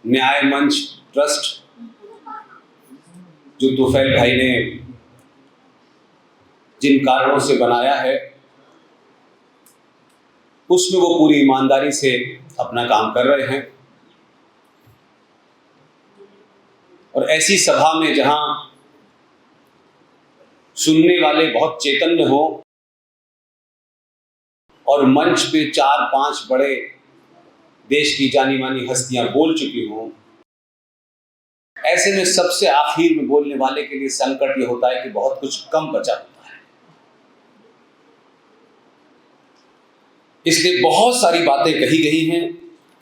न्याय मंच ट्रस्ट जो तुफैल भाई ने जिन कारणों से बनाया है, उसमें वो पूरी ईमानदारी से अपना काम कर रहे हैं। और ऐसी सभा में जहां सुनने वाले बहुत चैतन्य हो और मंच पे 4-5 बड़े देश की जानी मानी हस्तियां बोल चुकी हों, ऐसे में सबसे आखिर में बोलने वाले के लिए संकट ये होता है कि बहुत कुछ कम बचा होता है। इसलिए बहुत सारी बातें कही गई हैं,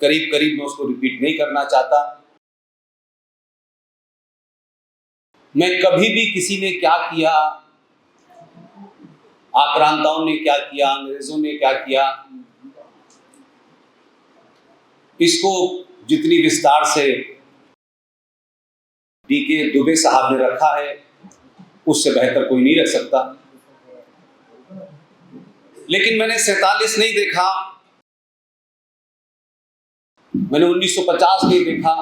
करीब करीब मैं उसको रिपीट नहीं करना चाहता। मैं कभी भी किसी ने क्या किया, आक्रांताओं ने क्या किया, अंग्रेजों ने क्या किया, इसको जितनी विस्तार से डीके दुबे साहब ने रखा है, उससे बेहतर कोई नहीं रख सकता। लेकिन मैंने 47 नहीं देखा, मैंने 1950 नहीं देखा।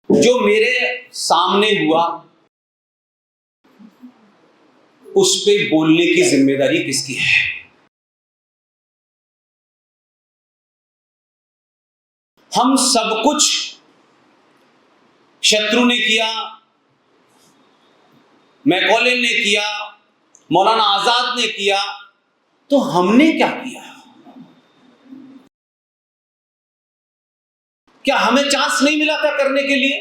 जो मेरे सामने हुआ उस पे बोलने की जिम्मेदारी किसकी है? हम सब कुछ शत्रु ने किया, मैकॉले ने किया, मौलाना आजाद ने किया, तो हमने क्या किया? क्या हमें चांस नहीं मिला था करने के लिए?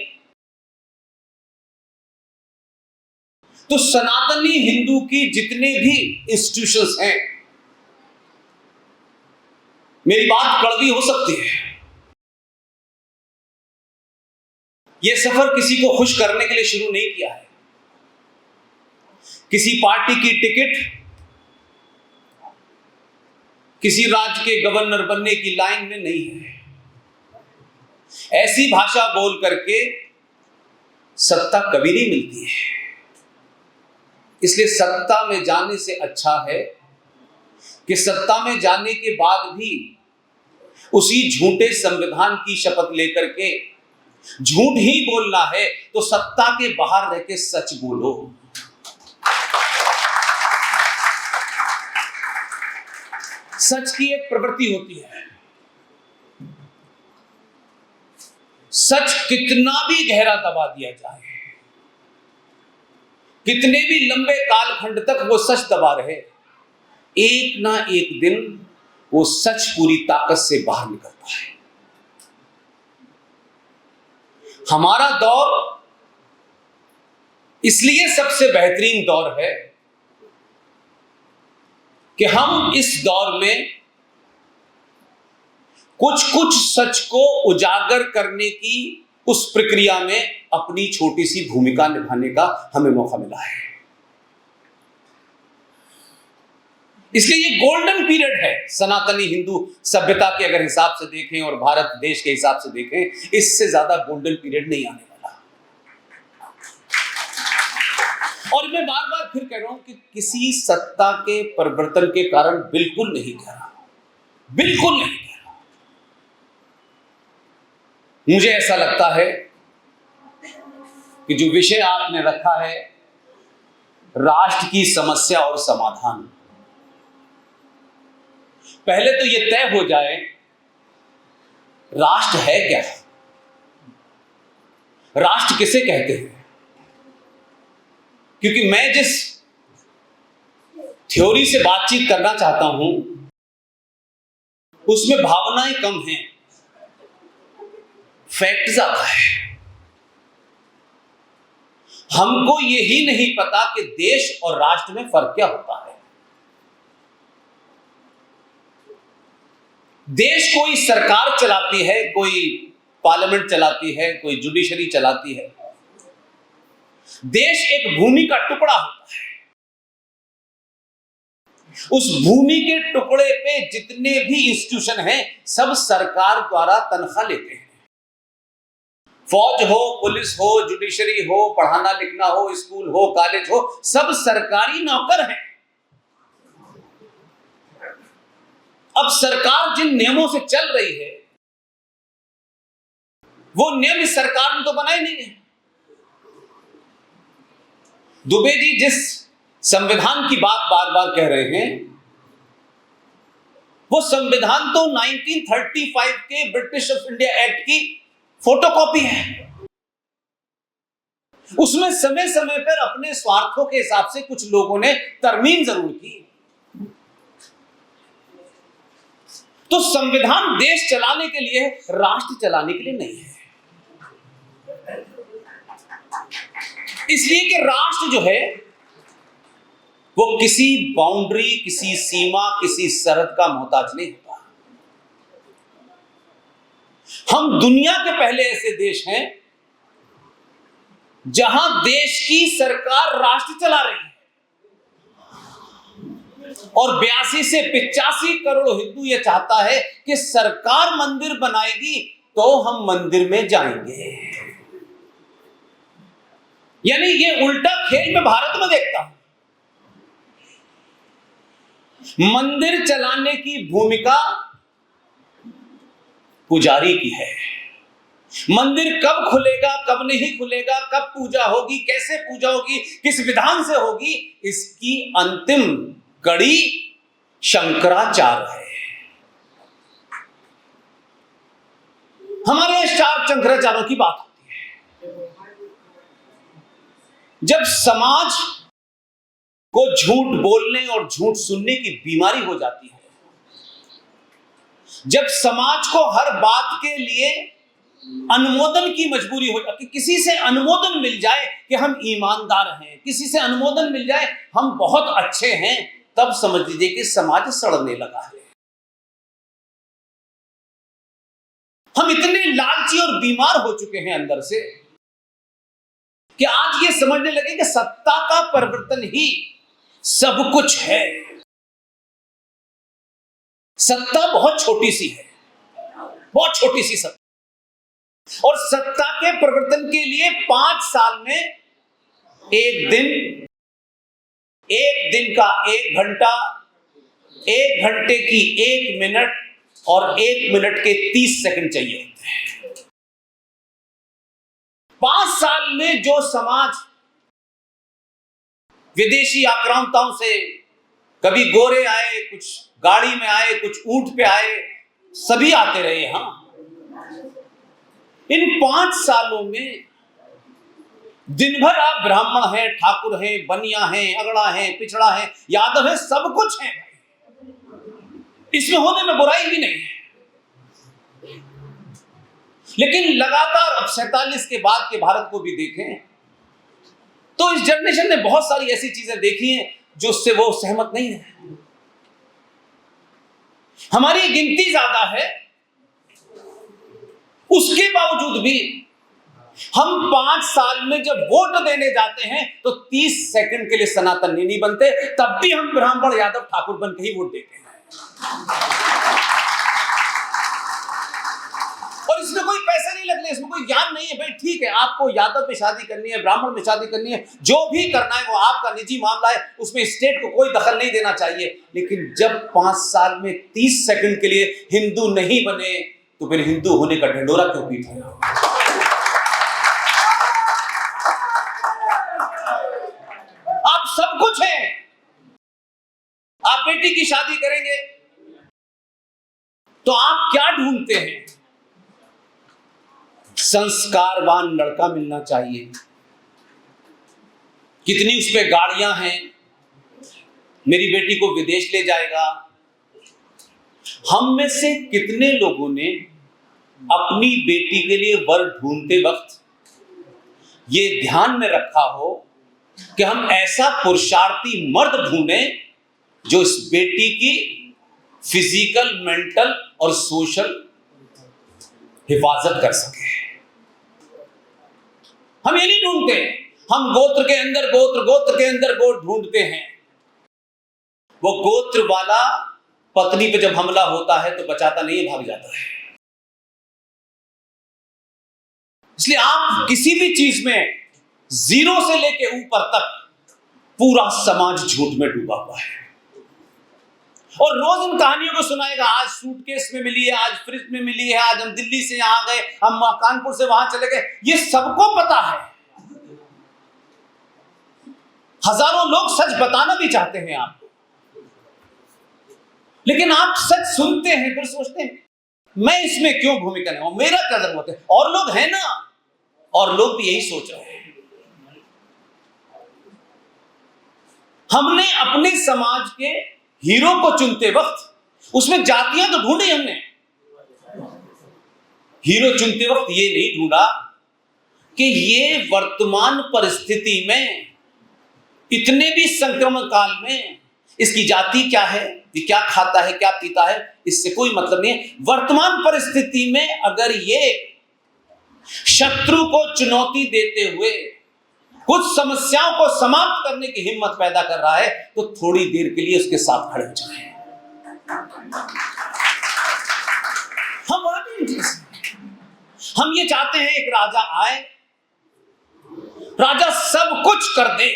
तो सनातनी हिंदू की जितने भी इंस्टीट्यूशंस हैं, मेरी बात कड़वी हो सकती है, यह सफर किसी को खुश करने के लिए शुरू नहीं किया है। किसी पार्टी की टिकट, किसी राज्य के गवर्नर बनने की लाइन में नहीं है। ऐसी भाषा बोल करके सत्ता कभी नहीं मिलती है। इसलिए सत्ता में जाने से अच्छा है कि सत्ता में जाने के बाद भी उसी झूठे संविधान की शपथ लेकर के झूठ ही बोलना है, तो सत्ता के बाहर रह के सच बोलो। सच की एक प्रवृत्ति होती है, सच कितना भी गहरा दबा दिया जाए, कितने भी लंबे कालखंड तक वो सच दबा रहे, एक ना एक दिन वो सच पूरी ताकत से बाहर निकलता है। हमारा दौर इसलिए सबसे बेहतरीन दौर है कि हम इस दौर में कुछ कुछ सच को उजागर करने की उस प्रक्रिया में अपनी छोटी सी भूमिका निभाने का हमें मौका मिला है। इसलिए ये गोल्डन पीरियड है सनातनी हिंदू सभ्यता के अगर हिसाब से देखें और भारत देश के हिसाब से देखें, इससे ज्यादा गोल्डन पीरियड नहीं आने वाला। और मैं बार बार फिर कह रहा हूं कि किसी सत्ता के परिवर्तन के कारण बिल्कुल नहीं कह रहा, बिल्कुल नहीं कह रहा। मुझे ऐसा लगता है कि जो विषय आपने रखा है, राष्ट्र की समस्या और समाधान, पहले तो यह तय हो जाए राष्ट्र है क्या, राष्ट्र किसे कहते हैं। क्योंकि मैं जिस थ्योरी से बातचीत करना चाहता हूं उसमें भावनाएं कम हैं, फैक्ट ज्यादा है। हमको यही नहीं पता कि देश और राष्ट्र में फर्क क्या होता है। देश कोई सरकार चलाती है, कोई पार्लियामेंट चलाती है, कोई जुडिशरी चलाती है। देश एक भूमि का टुकड़ा होता है। उस भूमि के टुकड़े पे जितने भी इंस्टीट्यूशन हैं, सब सरकार द्वारा तनख्वाह लेते हैं। फौज हो, पुलिस हो, जुडिशरी हो, पढ़ाना लिखना हो, स्कूल हो, कॉलेज हो, सब सरकारी नौकर हैं। अब सरकार जिन नियमों से चल रही है वो नियम इस सरकार ने तो बनाए नहीं है। दुबे जी जिस संविधान की बात बार बार कह रहे हैं वो संविधान तो 1935 के ब्रिटिश ऑफ इंडिया एक्ट की फोटोकॉपी है। उसमें समय समय पर अपने स्वार्थों के हिसाब से कुछ लोगों ने तरमीम जरूर की। तो संविधान देश चलाने के लिए, राष्ट्र चलाने के लिए नहीं है। इसलिए कि राष्ट्र जो है वो किसी बाउंड्री, किसी सीमा, किसी सरहद का मोहताज नहीं होता। हम दुनिया के पहले ऐसे देश हैं जहां देश की सरकार राष्ट्र चला रही है और 82 से 85 करोड़ हिंदू ये चाहता है कि सरकार मंदिर बनाएगी तो हम मंदिर में जाएंगे। यानी ये उल्टा खेल मैं भारत में देखता हूं। मंदिर चलाने की भूमिका पुजारी की है। मंदिर कब खुलेगा, कब नहीं खुलेगा, कब पूजा होगी, कैसे पूजा होगी, किस विधान से होगी, इसकी अंतिम कड़ी शंकराचार्य है। हमारे 4 शंकराचार्यों की बात होती है। जब समाज को झूठ बोलने और झूठ सुनने की बीमारी हो जाती है, जब समाज को हर बात के लिए अनुमोदन की मजबूरी हो जाती, किसी से अनुमोदन मिल जाए कि हम ईमानदार हैं, किसी से अनुमोदन मिल जाए हम बहुत अच्छे हैं, तब समझ लीजिए कि समाज सड़ने लगा है। हम इतने लालची और बीमार हो चुके हैं अंदर से कि आज ये समझने लगे कि सत्ता का परिवर्तन ही सब कुछ है। सत्ता बहुत छोटी सी है, बहुत छोटी सी सत्ता, और सत्ता के परिवर्तन के लिए 5 साल में एक दिन का 1 घंटा, 1 घंटे की 1 मिनट और 1 मिनट के 30 सेकंड चाहिए होते हैं। 5 साल में जो समाज विदेशी आक्रांताओं से, कभी गोरे आए, कुछ गाड़ी में आए, कुछ ऊंट पे आए, सभी आते रहे। हाँ, इन 5 सालों में दिन भर आप ब्राह्मण हैं, ठाकुर हैं, बनिया हैं, अगड़ा हैं, पिछड़ा हैं, यादव हैं, सब कुछ है। इसमें होने में बुराई भी नहीं है। लेकिन लगातार अब 47 के बाद के भारत को भी देखें तो इस जनरेशन ने बहुत सारी ऐसी चीजें देखी हैं जो उससे वो सहमत नहीं है। हमारी गिनती ज्यादा है, उसके बावजूद भी हम 5 साल में जब वोट देने जाते हैं तो 30 सेकंड के लिए सनातनी नहीं बनते, तब भी हम ब्राह्मण, यादव, ठाकुर बन के ही वोट देते हैं। और इसमें कोई पैसे नहीं लगने, इसमें कोई ज्ञान नहीं है। भाई ठीक है, आपको यादव में शादी करनी है, ब्राह्मण में शादी करनी है, जो भी करना है वो आपका निजी मामला है, उसमें स्टेट को कोई दखल नहीं देना चाहिए। लेकिन जब 5 साल में 30 सेकंड के लिए हिंदू नहीं बने तो फिर हिंदू होने का ढिंडोरा क्यों पीट रहे हो? आप सब कुछ हैं। आप बेटी की शादी करेंगे तो आप क्या ढूंढते हैं? संस्कारवान लड़का मिलना चाहिए। कितनी उस पे गाड़ियां हैं, मेरी बेटी को विदेश ले जाएगा। हम में से कितने लोगों ने अपनी बेटी के लिए वर ढूंढते वक्त ये ध्यान में रखा हो कि हम ऐसा पुरुषार्थी मर्द ढूंढें जो इस बेटी की फिजिकल, मेंटल और सोशल हिफाजत कर सके। हम ये नहीं ढूंढते, हम गोत्र के अंदर गोत्र ढूंढते हैं। वो गोत्र वाला पत्नी पे जब हमला होता है तो बचाता नहीं है, भाग जाता है। इसलिए आप किसी भी चीज में 0 से लेके ऊपर तक पूरा समाज झूठ में डूबा हुआ है। और रोज इन कहानियों को सुनाएगा, आज सूटकेस में मिली है, आज फ्रिज में मिली है, आज हम दिल्ली से यहां गए, हम कानपुर से वहां चले गए। ये सबको पता है। हजारों लोग सच बताना भी चाहते हैं आपको, लेकिन आप सच सुनते हैं फिर सोचते हैं मैं इसमें क्यों भूमिका नहीं, मेरा क्या जरूरत है, और लोग हैं ना, और लोग भी यही सोच रहे हैं। हमने अपने समाज के हीरो को चुनते वक्त उसमें जातियां तो ढूंढी हमने। हीरो चुनते वक्त ये नहीं ढूंढा कि ये वर्तमान परिस्थिति में, इतने भी संक्रमण काल में इसकी जाति क्या है, ये क्या खाता है, क्या पीता है, इससे कोई मतलब नहीं है। वर्तमान परिस्थिति में अगर ये शत्रु को चुनौती देते हुए कुछ समस्याओं को समाप्त करने की हिम्मत पैदा कर रहा है, तो थोड़ी देर के लिए उसके साथ खड़े हो जाएं। हम ये चाहते हैं एक राजा आए, राजा सब कुछ कर दे,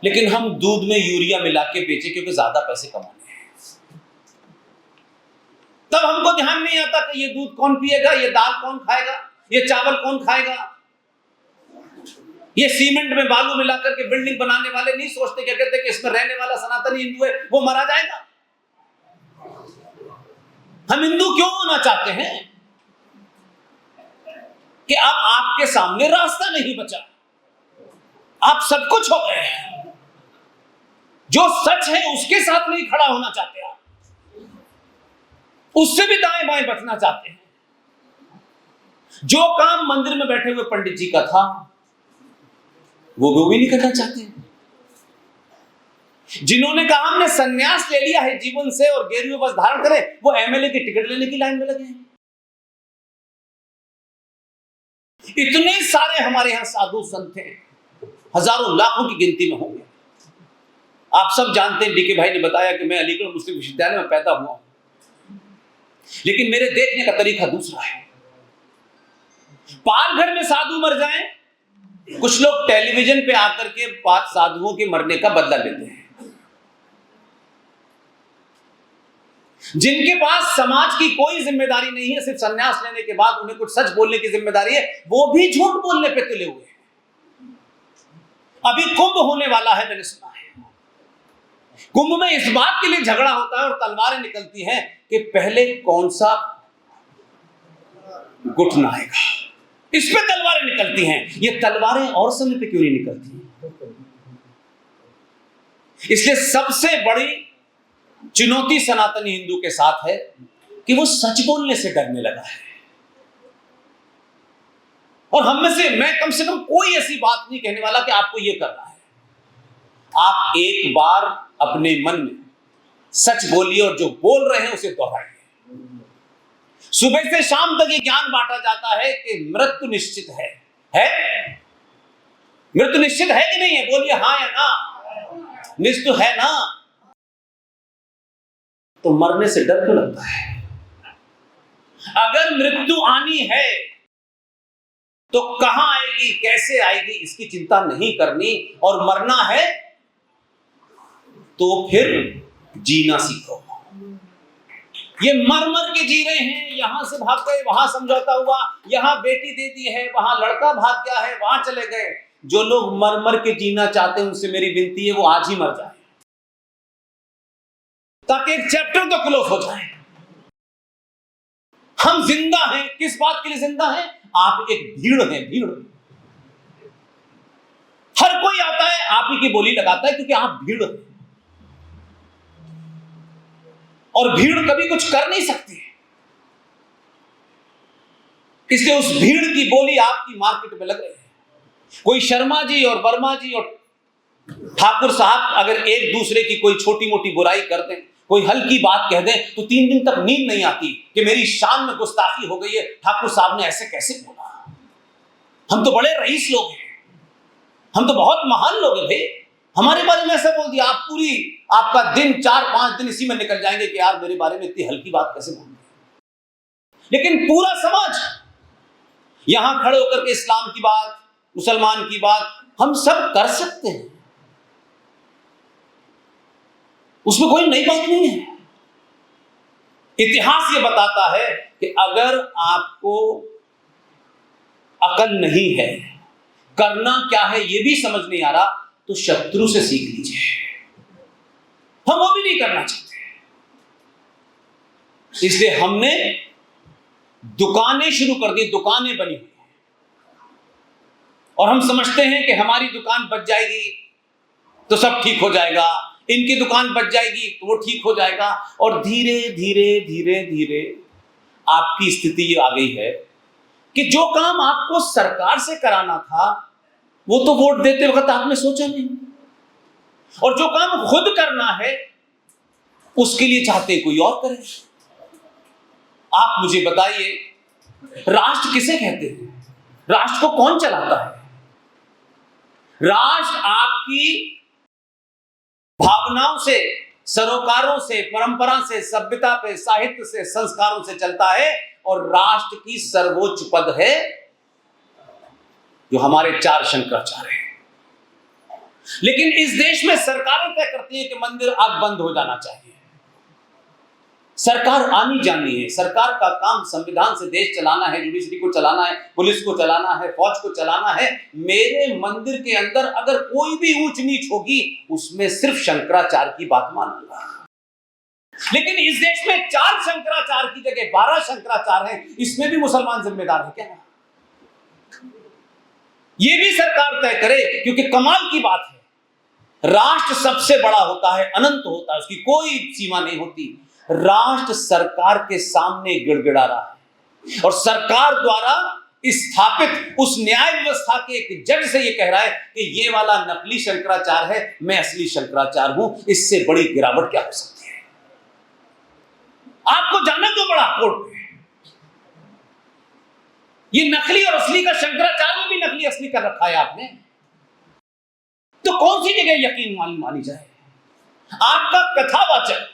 लेकिन हम दूध में यूरिया मिला के बेचे क्योंकि ज्यादा पैसे कमाने हैं। तब हमको ध्यान नहीं आता कि ये दूध कौन पिएगा, ये दाल कौन खाएगा, ये चावल कौन खाएगा। ये सीमेंट में बालू मिला करके बिल्डिंग बनाने वाले नहीं सोचते, क्या कहते कि इसमें रहने वाला सनातनी हिंदू है वो मारा जाएगा। हम हिंदू क्यों होना चाहते हैं कि अब आपके सामने रास्ता नहीं बचा, आप सब कुछ हो गए, जो सच है उसके साथ नहीं खड़ा होना चाहते, आप उससे भी दाएं बाएं बचना चाहते हैं। जो काम मंदिर में बैठे हुए पंडित जी का था वो भी नहीं करना चाहते। जिन्होंने कहा हमने संन्यास ले लिया है जीवन से और गेरुए वस्त्र धारण करें, वो एमएलए की टिकट लेने की लाइन में लगे हैं। इतने सारे हमारे यहां साधु संत हैं, हजारों लाखों की गिनती में होंगे। आप सब जानते हैं, डीके भाई ने बताया कि मैं अलीगढ़ मुस्लिम विश्वविद्यालय में पैदा हुआ, लेकिन मेरे देखने का तरीका दूसरा है। पालघर में साधु मर जाएं, कुछ लोग टेलीविजन पे आकर के साधुओं के मरने का बदला लेते हैं। जिनके पास समाज की कोई जिम्मेदारी नहीं है, सिर्फ संन्यास लेने के बाद उन्हें कुछ सच बोलने की जिम्मेदारी है, वो भी झूठ बोलने पे तुले हुए हैं। अभी कुंभ होने वाला है, मैंने सुना है। कुंभ में इस बात के लिए झगड़ा होता है और तलवारें निकलती हैं कि पहले कौन सा गुट आएगा, इस पे तलवारें निकलती हैं। ये तलवारें और समय पे क्यों नहीं निकलती? इसलिए सबसे बड़ी चुनौती सनातनी हिंदू के साथ है कि वो सच बोलने से डरने लगा है। और हम में से मैं कम से कम कोई ऐसी बात नहीं कहने वाला कि आपको ये करना है। आप एक बार अपने मन में सच बोलिए और जो बोल रहे हैं उसे दोहराइए। सुबह से शाम तक ये ज्ञान बांटा जाता है कि मृत्यु निश्चित है? मृत्यु निश्चित है कि नहीं है? बोलिए हाँ या ना। निश्चित है ना? तो मरने से डर क्यों लगता है? अगर मृत्यु आनी है तो कहां आएगी, कैसे आएगी, इसकी चिंता नहीं करनी, और मरना है तो फिर जीना सीखो। ये मर मर के जी रहे हैं, यहां से भाग गए, वहां समझौता हुआ, यहां बेटी दे दी है, वहां लड़का भाग गया है, वहां चले गए। जो लोग मर मर के जीना चाहते हैं उनसे मेरी विनती है वो आज ही मर जाए, ताकि एक चैप्टर तो क्लोज हो जाए। हम जिंदा हैं, किस बात के लिए जिंदा हैं? आप एक भीड़ हैं, भीड़। हर कोई आता है, आप ही की बोली लगाता है, क्योंकि आप भीड़ हैं। और भीड़ कभी कुछ कर नहीं सकती, इसलिए उस भीड़ की बोली आपकी मार्केट में लग रही है। कोई शर्मा जी और वर्मा जी और ठाकुर साहब अगर एक दूसरे की कोई छोटी मोटी बुराई कर दें, कोई हल्की बात कह दें, तो 3 दिन तक नींद नहीं आती कि मेरी शान में गुस्ताखी हो गई है, ठाकुर साहब ने ऐसे कैसे बोला। हम तो बड़े रईस लोग हैं, हम तो बहुत महान लोग हैं भाई, हमारे बारे में ऐसा बोल दिया। आपका दिन 4-5 दिन इसी में निकल जाएंगे कि यार मेरे बारे में इतनी हल्की बात कैसे बोल दी। लेकिन पूरा समाज यहां खड़े होकर के इस्लाम की बात, मुसलमान की बात हम सब कर सकते हैं। उसमें कोई नई बात नहीं है। इतिहास ये बताता है कि अगर आपको अकल नहीं है, करना क्या है ये भी समझ नहीं आ रहा, तो शत्रु से सीख लीजिए। हम वो भी नहीं करना चाहते, इसलिए हमने दुकानें शुरू कर दी, दुकानें बनी हुई हैं, और हम समझते हैं कि हमारी दुकान बच जाएगी तो सब ठीक हो जाएगा, इनकी दुकान बच जाएगी तो वो ठीक हो जाएगा। और धीरे धीरे धीरे धीरे आपकी स्थिति ये आ गई है कि जो काम आपको सरकार से कराना था वो तो वोट देते वक्त आपने सोचा नहीं, और जो काम खुद करना है उसके लिए चाहते कोई और करे। आप मुझे बताइए, राष्ट्र किसे कहते हैं? राष्ट्र को कौन चलाता है? राष्ट्र आपकी भावनाओं से, सरोकारों से, परंपरा से, सभ्यता पे, साहित्य से, संस्कारों से चलता है, और राष्ट्र की सर्वोच्च पद है जो हमारे 4 शंकराचार्य हैं। लेकिन इस देश में सरकारें तय करती हैं कि मंदिर अब बंद हो जाना चाहिए। सरकार आनी जानी है, सरकार का काम संविधान से देश चलाना है, जुडिशरी को चलाना है, पुलिस को चलाना है, फौज को चलाना है। मेरे मंदिर के अंदर अगर कोई भी ऊंच नीच होगी उसमें सिर्फ शंकराचार्य की बात मानूंगा। लेकिन इस देश में 4 शंकराचार्य की जगह 12 शंकराचार्य हैं, इसमें भी मुसलमान जिम्मेदार है क्या? ये भी सरकार तय करे, क्योंकि कमाल की बात है, राष्ट्र सबसे बड़ा होता है, अनंत होता है, उसकी कोई सीमा नहीं होती। राष्ट्र सरकार के सामने गिड़गिड़ा रहा है, और सरकार द्वारा स्थापित उस न्याय व्यवस्था के एक जज से ये कह रहा है कि ये वाला नकली शंकराचार्य है, मैं असली शंकराचार्य हूं। इससे बड़ी गिरावट क्या हो सकती है? आपको जाना क्यों पड़ा कोर्ट में? ये नकली और असली का, शंकराचार्य भी नकली असली कर रखा है आपने, तो कौन सी जगह यकीन मानी जाए? आपका कथावाचक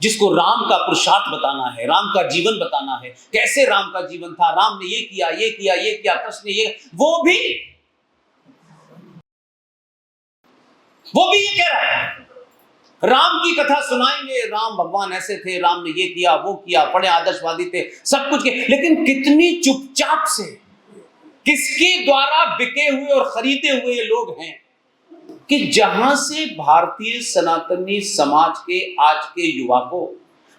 जिसको राम का पुरुषार्थ बताना है, राम का जीवन बताना है, कैसे राम का जीवन था, राम ने ये किया, ये किया, ये किया, कृष्ण ये, वो भी ये कह रहा है, राम की कथा सुनाएंगे, राम भगवान ऐसे थे, राम ने ये किया, वो किया, बड़े आदर्शवादी थे, सब कुछ किया। लेकिन कितनी चुपचाप से, किसके द्वारा बिके हुए और खरीदे हुए लोग हैं कि जहां से भारतीय सनातनी समाज के आज के युवा को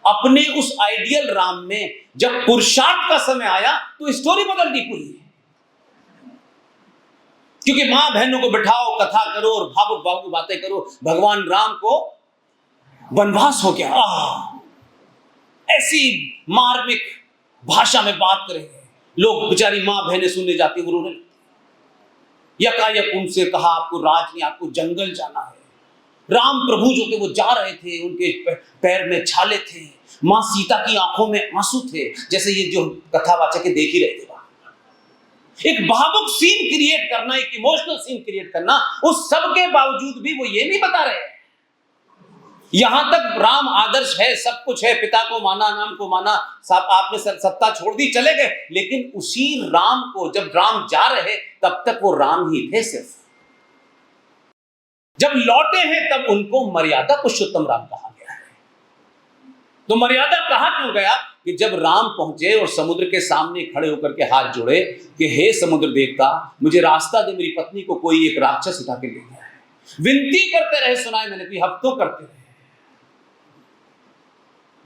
अपने उस आइडियल राम में जब पुरुषार्थ का समय आया तो स्टोरी बदल दी पूरी। क्योंकि मां बहनों को बिठाओ, कथा करो और भावुक भावुक बातें करो, भगवान राम को वनवास हो गया, ऐसी मार्मिक भाषा में बात करेंगे, लोग बेचारी मां बहनें सुनने जाती, उन्होंने यकायक उनसे कहा आपको राज नहीं, आपको जंगल जाना है। राम प्रभु जो थे वो जा रहे थे, उनके पैर में छाले थे, मां सीता की आंखों में आंसू थे, जैसे ये जो कथावाचक देख ही रहे थे। एक भावुक सीन क्रिएट करना, एक इमोशनल सीन क्रिएट करना, उस सब के बावजूद भी वो ये नहीं बता रहे यहां तक राम आदर्श है, सब कुछ है, पिता को माना, नाम को माना, सब आपने सत्ता छोड़ दी, चले गए। लेकिन उसी राम को जब राम जा रहे तब तक वो राम ही थे सिर्फ, जब लौटे हैं तब उनको मर्यादा पुरुषोत्तम राम कहा गया है। तो मर्यादा कहा क्यों गया कि जब राम पहुंचे और समुद्र के सामने खड़े होकर के हाथ जोड़े कि हे समुद्र देवता, मुझे रास्ता दे, मेरी पत्नी को कोई एक राक्षस उठा के ले गया है। विनती करते रहे, सुनाई मैंने भी, हफ्तों करते रहे,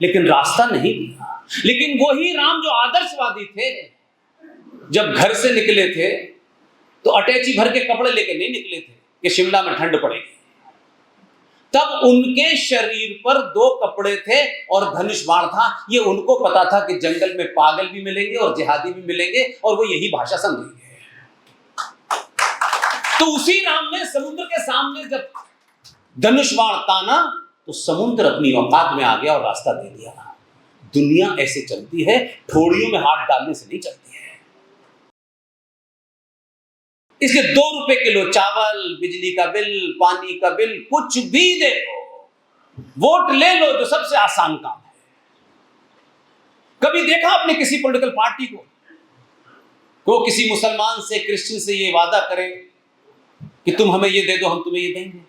लेकिन रास्ता नहीं दिया। लेकिन वही राम जो आदर्शवादी थे, जब घर से निकले थे तो अटैची भर के कपड़े लेके नहीं निकले थे कि शिमला में ठंड पड़ेगी। तब उनके शरीर पर 2 कपड़े थे और धनुष बाण था। ये उनको पता था कि जंगल में पागल भी मिलेंगे और जिहादी भी मिलेंगे और वो यही भाषा समझेंगे। तो उसी राम ने समुद्र के सामने जब धनुष बाण ताना तो समुद्र अपनी औकात में आ गया और रास्ता दे दिया। दुनिया ऐसे चलती है, ठोड़ियों में हाथ डालने से नहीं चलती है। इसके 2 रुपए किलो चावल, बिजली का बिल, पानी का बिल, कुछ भी दे दो, वोट ले लो, जो सबसे आसान काम है। कभी देखा आपने किसी पॉलिटिकल पार्टी को वो किसी मुसलमान से, क्रिश्चियन से ये वादा करे कि तुम हमें ये दे दो, हम तुम्हें ये देंगे?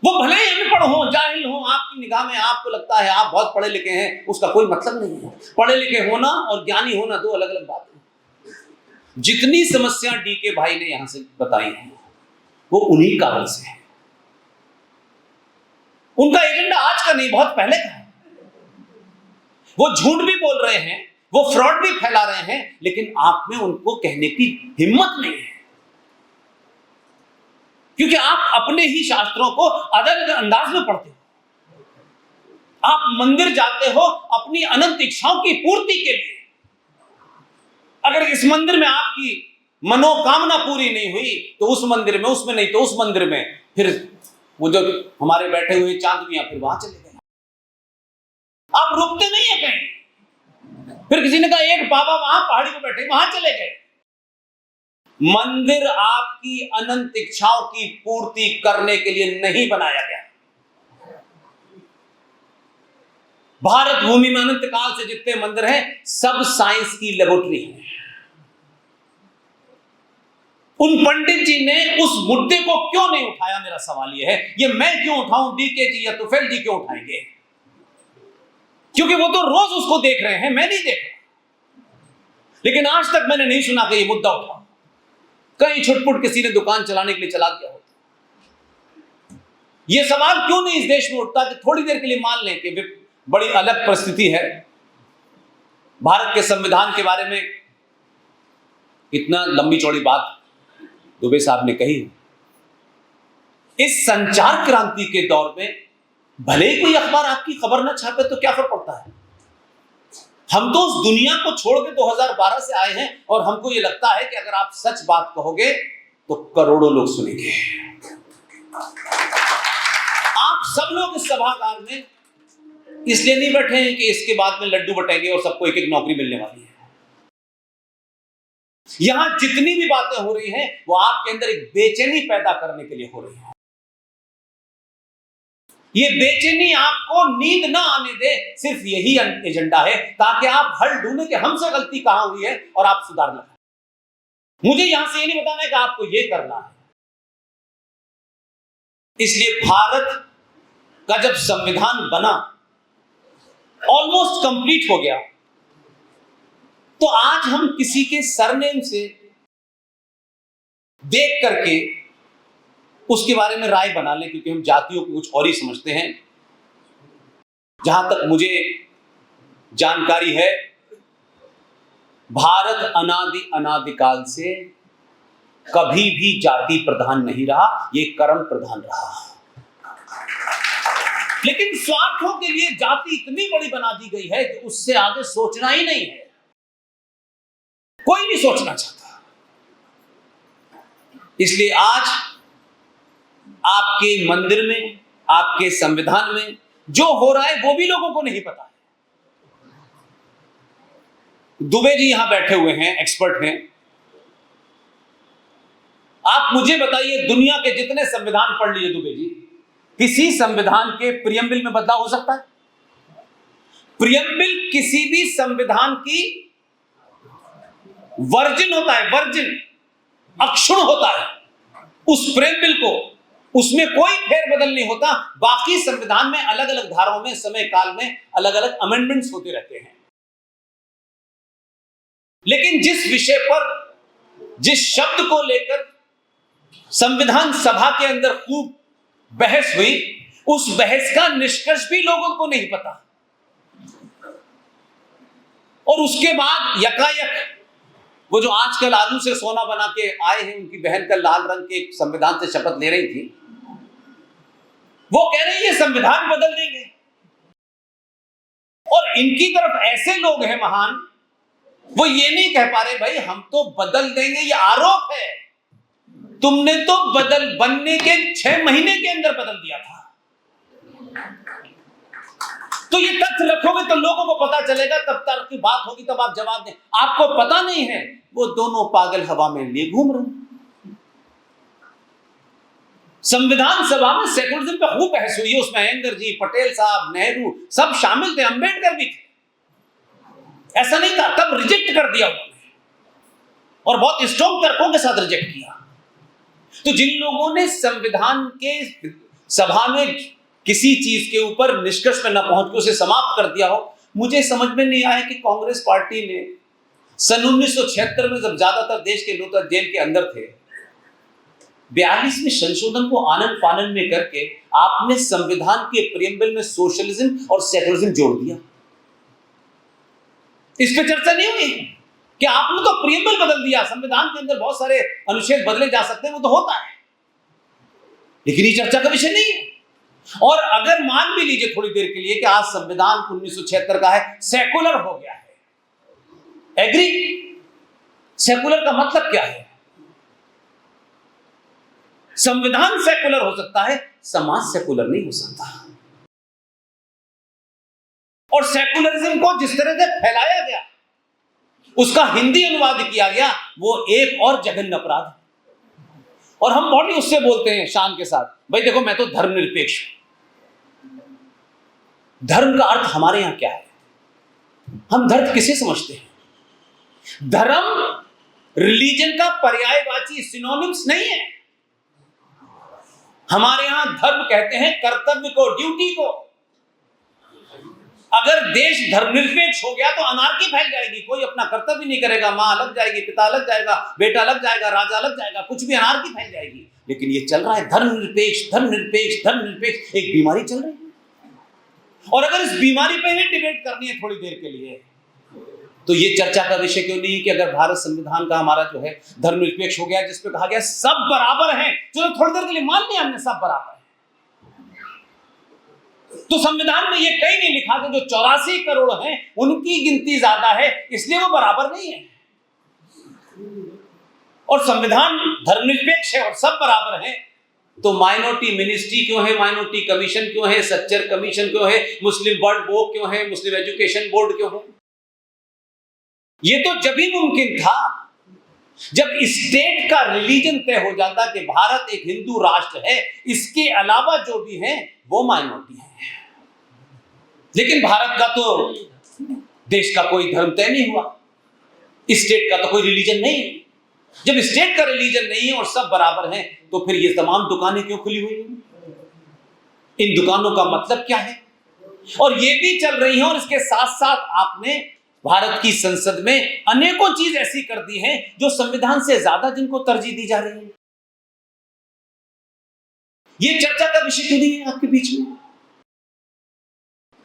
वो भले ही अनपढ़ हो, जाहिल हो, आपकी निगाह में आपको लगता है आप बहुत पढ़े लिखे हैं, उसका कोई मतलब नहीं है। पढ़े लिखे होना और ज्ञानी होना दो अलग अलग बातें हैं। जितनी समस्या डी के भाई ने यहां से बताई है वो उन्हीं कारण से है। उनका एजेंडा आज का नहीं, बहुत पहले का है। वो झूठ भी बोल रहे हैं, वो फ्रॉड भी फैला रहे हैं, लेकिन आप में उनको कहने की हिम्मत नहीं है, क्योंकि आप अपने ही शास्त्रों को अलग अलग अंदाज में पढ़ते हो। आप मंदिर जाते हो अपनी अनंत इच्छाओं की पूर्ति के लिए। अगर इस मंदिर में आपकी मनोकामना पूरी नहीं हुई तो उस मंदिर में, उसमें नहीं तो उस मंदिर में, फिर वो जो हमारे बैठे हुए चांद मियां फिर वहां चले गए। आप रुकते नहीं है कहीं। फिर किसी ने कहा एक बाबा वहां पहाड़ी पर बैठे, वहां चले गए। मंदिर आपकी अनंत इच्छाओं की पूर्ति करने के लिए नहीं बनाया गया। भारत भूमि में अनंत काल से जितने मंदिर हैं सब साइंस की लेबोरेटरी है। उन पंडित जी ने उस मुद्दे को क्यों नहीं उठाया, मेरा सवाल यह है। ये मैं क्यों उठाऊं, डीके जी या तुफैल जी क्यों उठाएंगे? क्योंकि वो तो रोज उसको देख रहे हैं, मैं नहीं देख रहा। लेकिन आज तक मैंने नहीं सुना कि ये मुद्दा उठा। कहीं छुटपुट किसी ने दुकान चलाने के लिए चला दिया होता। यह सवाल क्यों नहीं इस देश में उठता कि थोड़ी देर के लिए मान लें कि बड़ी अलग परिस्थिति है। भारत के संविधान के बारे में इतना लंबी चौड़ी बात दुबे साहब ने कही। इस संचार क्रांति के दौर में भले ही कोई अखबार आपकी खबर ना छापे तो क्या फर्क पड़ता है। हम तो उस दुनिया को छोड़ के 2012 से आए हैं और हमको ये लगता है कि अगर आप सच बात कहोगे तो करोड़ों लोग सुनेंगे। आप सब लोग इस सभागार में इसलिए नहीं बैठे हैं कि इसके बाद में लड्डू बटेंगे और सबको एक एक नौकरी मिलने वाली है। यहां जितनी भी बातें हो रही हैं वो आपके अंदर एक बेचैनी पैदा करने के लिए हो रही है। ये बेचैनी आपको नींद ना आने दे, सिर्फ यही एजेंडा है ताकि आप हल ढूंढें कि हमसे गलती कहां हुई है और आप सुधार लगाएं। मुझे यहां से ये नहीं बताना है कि आपको ये करना है। इसलिए भारत का जब संविधान बना, ऑलमोस्ट कंप्लीट हो गया, तो आज हम किसी के सरनेम से देख करके उसके बारे में राय बना लें, क्योंकि हम जातियों को कुछ और ही समझते हैं। जहां तक मुझे जानकारी है, भारत अनादिकाल से कभी भी जाति प्रधान नहीं रहा, ये कर्म प्रधान रहा। लेकिन स्वार्थों के लिए जाति इतनी बड़ी बना दी गई है कि उससे आगे सोचना ही नहीं है, कोई नहीं सोचना चाहता। इसलिए आज आपके मंदिर में, आपके संविधान में जो हो रहा है वो भी लोगों को नहीं पता है। दुबे जी यहां बैठे हुए हैं, एक्सपर्ट हैं। आप मुझे बताइए, दुनिया के जितने संविधान पढ़ लीजिए दुबे जी, किसी संविधान के प्रियम्बल में बदलाव हो सकता है? प्रियम्बल किसी भी संविधान की वर्जिन होता है, वर्जिन अक्षुण होता है। उस प्रियम्बल को, उसमें कोई फेरबदल नहीं होता। बाकी संविधान में अलग अलग धाराओं में, समय काल में अलग अलग अमेंडमेंट्स होते रहते हैं। लेकिन जिस विषय पर, जिस शब्द को लेकर संविधान सभा के अंदर खूब बहस हुई, उस बहस का निष्कर्ष भी लोगों को नहीं पता। और उसके बाद यकायक वो जो आजकल आलू से सोना बना के आए हैं, उनकी बहन का लाल रंग के संविधान से शपथ ले रही थी, वो कह रही है संविधान बदल देंगे। और इनकी तरफ ऐसे लोग हैं महान, वो ये नहीं कह पा रहे भाई हम तो बदल देंगे, ये आरोप है। तुमने तो बनने के 6 महीने के अंदर बदल दिया था। तो ये तथ्य रखोगे तो लोगों को पता चलेगा, तब तक की बात होगी, तब आप जवाब दें। आपको पता नहीं है, वो दोनों पागल हवा में लिए घूम रहे हैं। संविधान सभा में सेकुलरिज्म पे खूब बहस हुई है, उसमें अयंगर जी, पटेल साहब, नेहरू सब शामिल थे, अंबेडकर भी थे। ऐसा नहीं था, तब रिजेक्ट कर दिया उन्होंने, और बहुत स्ट्रॉन्ग तर्कों के साथ रिजेक्ट किया। तो जिन लोगों ने संविधान के सभा ने किसी चीज के ऊपर निष्कर्ष में न पहुंच के उसे समाप्त कर दिया हो। मुझे समझ में नहीं आया कि कांग्रेस पार्टी ने सन 1976 में जब ज्यादातर देश के लोग जेल के अंदर थे, 42 में संशोधन को आनन फानन में करके आपने संविधान के प्रियम्बल में सोशलिज्म और सेकुलरिज्म जोड़ दिया। इस पे चर्चा नहीं हुई कि आपने तो प्रियम्बल बदल दिया, संविधान के अंदर बहुत सारे अनुच्छेद बदले जा सकते हैं, वो तो होता है, लेकिन ये चर्चा का विषय नहीं है। और अगर मान भी लीजिए थोड़ी देर के लिए कि आज संविधान 1976 का है, सेकुलर हो गया है, एग्री? सेकुलर का मतलब क्या है? संविधान सेकुलर हो सकता है, समाज सेकुलर नहीं हो सकता। और सेकुलरिज्म को जिस तरह से फैलाया गया, उसका हिंदी अनुवाद किया गया, वो एक और जघन्य अपराध है। और हम बहुत उससे बोलते हैं शान के साथ, भाई देखो मैं तो धर्मनिरपेक्ष हूं। धर्म का अर्थ हमारे यहां क्या है? हम धर्म किसे समझते हैं? धर्म रिलीजन का पर्यायवाची सिनोनिम्स नहीं है। हमारे यहां धर्म कहते हैं कर्तव्य को, ड्यूटी को। अगर देश धर्मनिरपेक्ष हो गया तो अनार्की फैल जाएगी, कोई अपना कर्तव्य नहीं करेगा, मां अलग जाएगी, पिता अलग जाएगा, बेटा अलग जाएगा, राजा अलग जाएगा, कुछ भी अनार्की फैल जाएगी। लेकिन ये चल रहा है धर्मनिरपेक्ष धर्मनिरपेक्ष धर्मनिरपेक्ष, एक बीमारी चल रही है। और अगर इस बीमारी पे ही डिबेट करनी है थोड़ी देर के लिए, तो ये चर्चा का विषय क्यों नहीं है कि अगर भारत संविधान का हमारा जो है धर्मनिरपेक्ष हो गया, जिसपे कहा गया सब बराबर हैं, चलो थोड़ी देर के लिए मान लिया हमने सब बराबर है, तो संविधान में ये कहीं नहीं लिखा कि जो 84 करोड़ हैं उनकी गिनती ज्यादा है इसलिए वो बराबर नहीं है। और संविधान धर्मनिरपेक्ष है और सब बराबर हैं, तो माइनॉरिटी मिनिस्ट्री क्यों है, माइनॉरिटी कमीशन क्यों है, सच्चर कमीशन क्यों है, मुस्लिम वर्ल्ड बोर्ड क्यों है, मुस्लिम एजुकेशन बोर्ड क्यों है? ये तो जब ही मुमकिन था जब स्टेट का रिलीजन तय हो जाता कि भारत एक हिंदू राष्ट्र है, इसके अलावा जो भी है वो माइनॉरिटी है। लेकिन भारत का तो देश का कोई धर्म तय नहीं हुआ, स्टेट का तो कोई रिलीजन नहीं है। जब स्टेट का रिलीजन नहीं है और सब बराबर हैं, तो फिर ये तमाम दुकानें क्यों खुली हुई हैं? इन दुकानों का मतलब क्या है? और ये भी चल रही है। और इसके साथ साथ आपने भारत की संसद में अनेकों चीज ऐसी कर दी हैं जो संविधान से ज्यादा जिनको तरजीह दी जा रही है। ये चर्चा का विषय क्यों नहीं है आपके बीच में?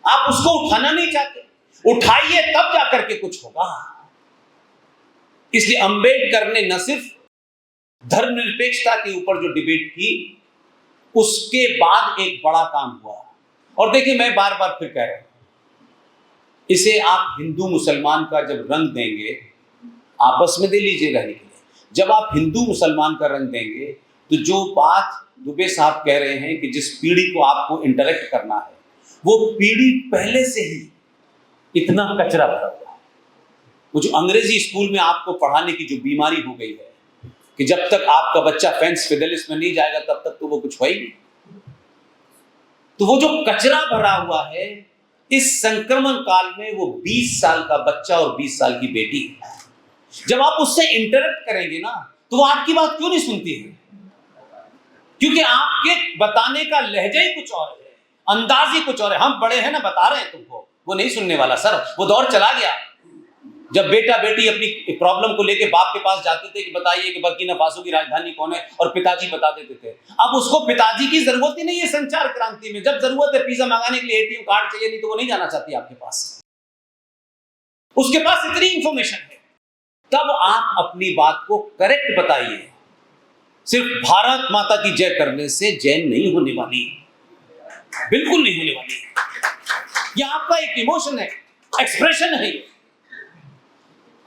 आप उसको उठाना नहीं चाहते, उठाइए तब जाकर के कुछ होगा। इसलिए अंबेडकर ने न सिर्फ धर्मनिरपेक्षता के ऊपर जो डिबेट की, उसके बाद एक बड़ा काम हुआ। और देखिए मैं बार बार फिर कह रहा हूं, इसे आप हिंदू मुसलमान का जब रंग देंगे, आपस में दे लीजिए रहने के लिए, जब आप हिंदू मुसलमान का रंग देंगे, तो जो बात दुबे साहब कह रहे हैं कि जिस पीढ़ी को आपको इंटरेक्ट करना है, वो पीढ़ी पहले से ही इतना कचरा भरा हुआ है। वो जो अंग्रेजी स्कूल में आपको पढ़ाने की जो बीमारी हो गई है कि जब तक आपका बच्चा फेंस फिडेलिस में नहीं जाएगा तब तक तो वो कुछ होएगी। तो वो जो कचरा भरा हुआ है, इस संक्रमण काल में वो 20 साल का बच्चा और 20 साल की बेटी, जब आप उससे इंटरेक्ट करेंगे ना, तो वो आपकी बात क्यों नहीं सुनती है? क्योंकि आपके बताने का लहजा ही कुछ और है, अंदाज ही कुछ और है। हम बड़े हैं ना, बता रहे हैं तुमको, वो नहीं सुनने वाला सर, वो दौर चला गया। जब बेटा बेटी अपनी प्रॉब्लम को लेके बाप के पास जाते थे कि बताइए कि बर्किना फासो की राजधानी कौन है, और पिताजी बता देते थे। अब उसको पिताजी की जरूरत ही नहीं है संचार क्रांति में। जब जरूरत है पिज्जा मंगाने के लिए एटीएम कार्ड चाहिए, नहीं तो वो नहीं जाना चाहती आपके पास। उसके पास इतनी इंफॉर्मेशन है। तब आप अपनी बात को करेक्ट बताइए। सिर्फ भारत माता की जय करने से जय नहीं होने वाली, बिल्कुल नहीं होने वाली। यह आपका एक इमोशन है, एक्सप्रेशन है,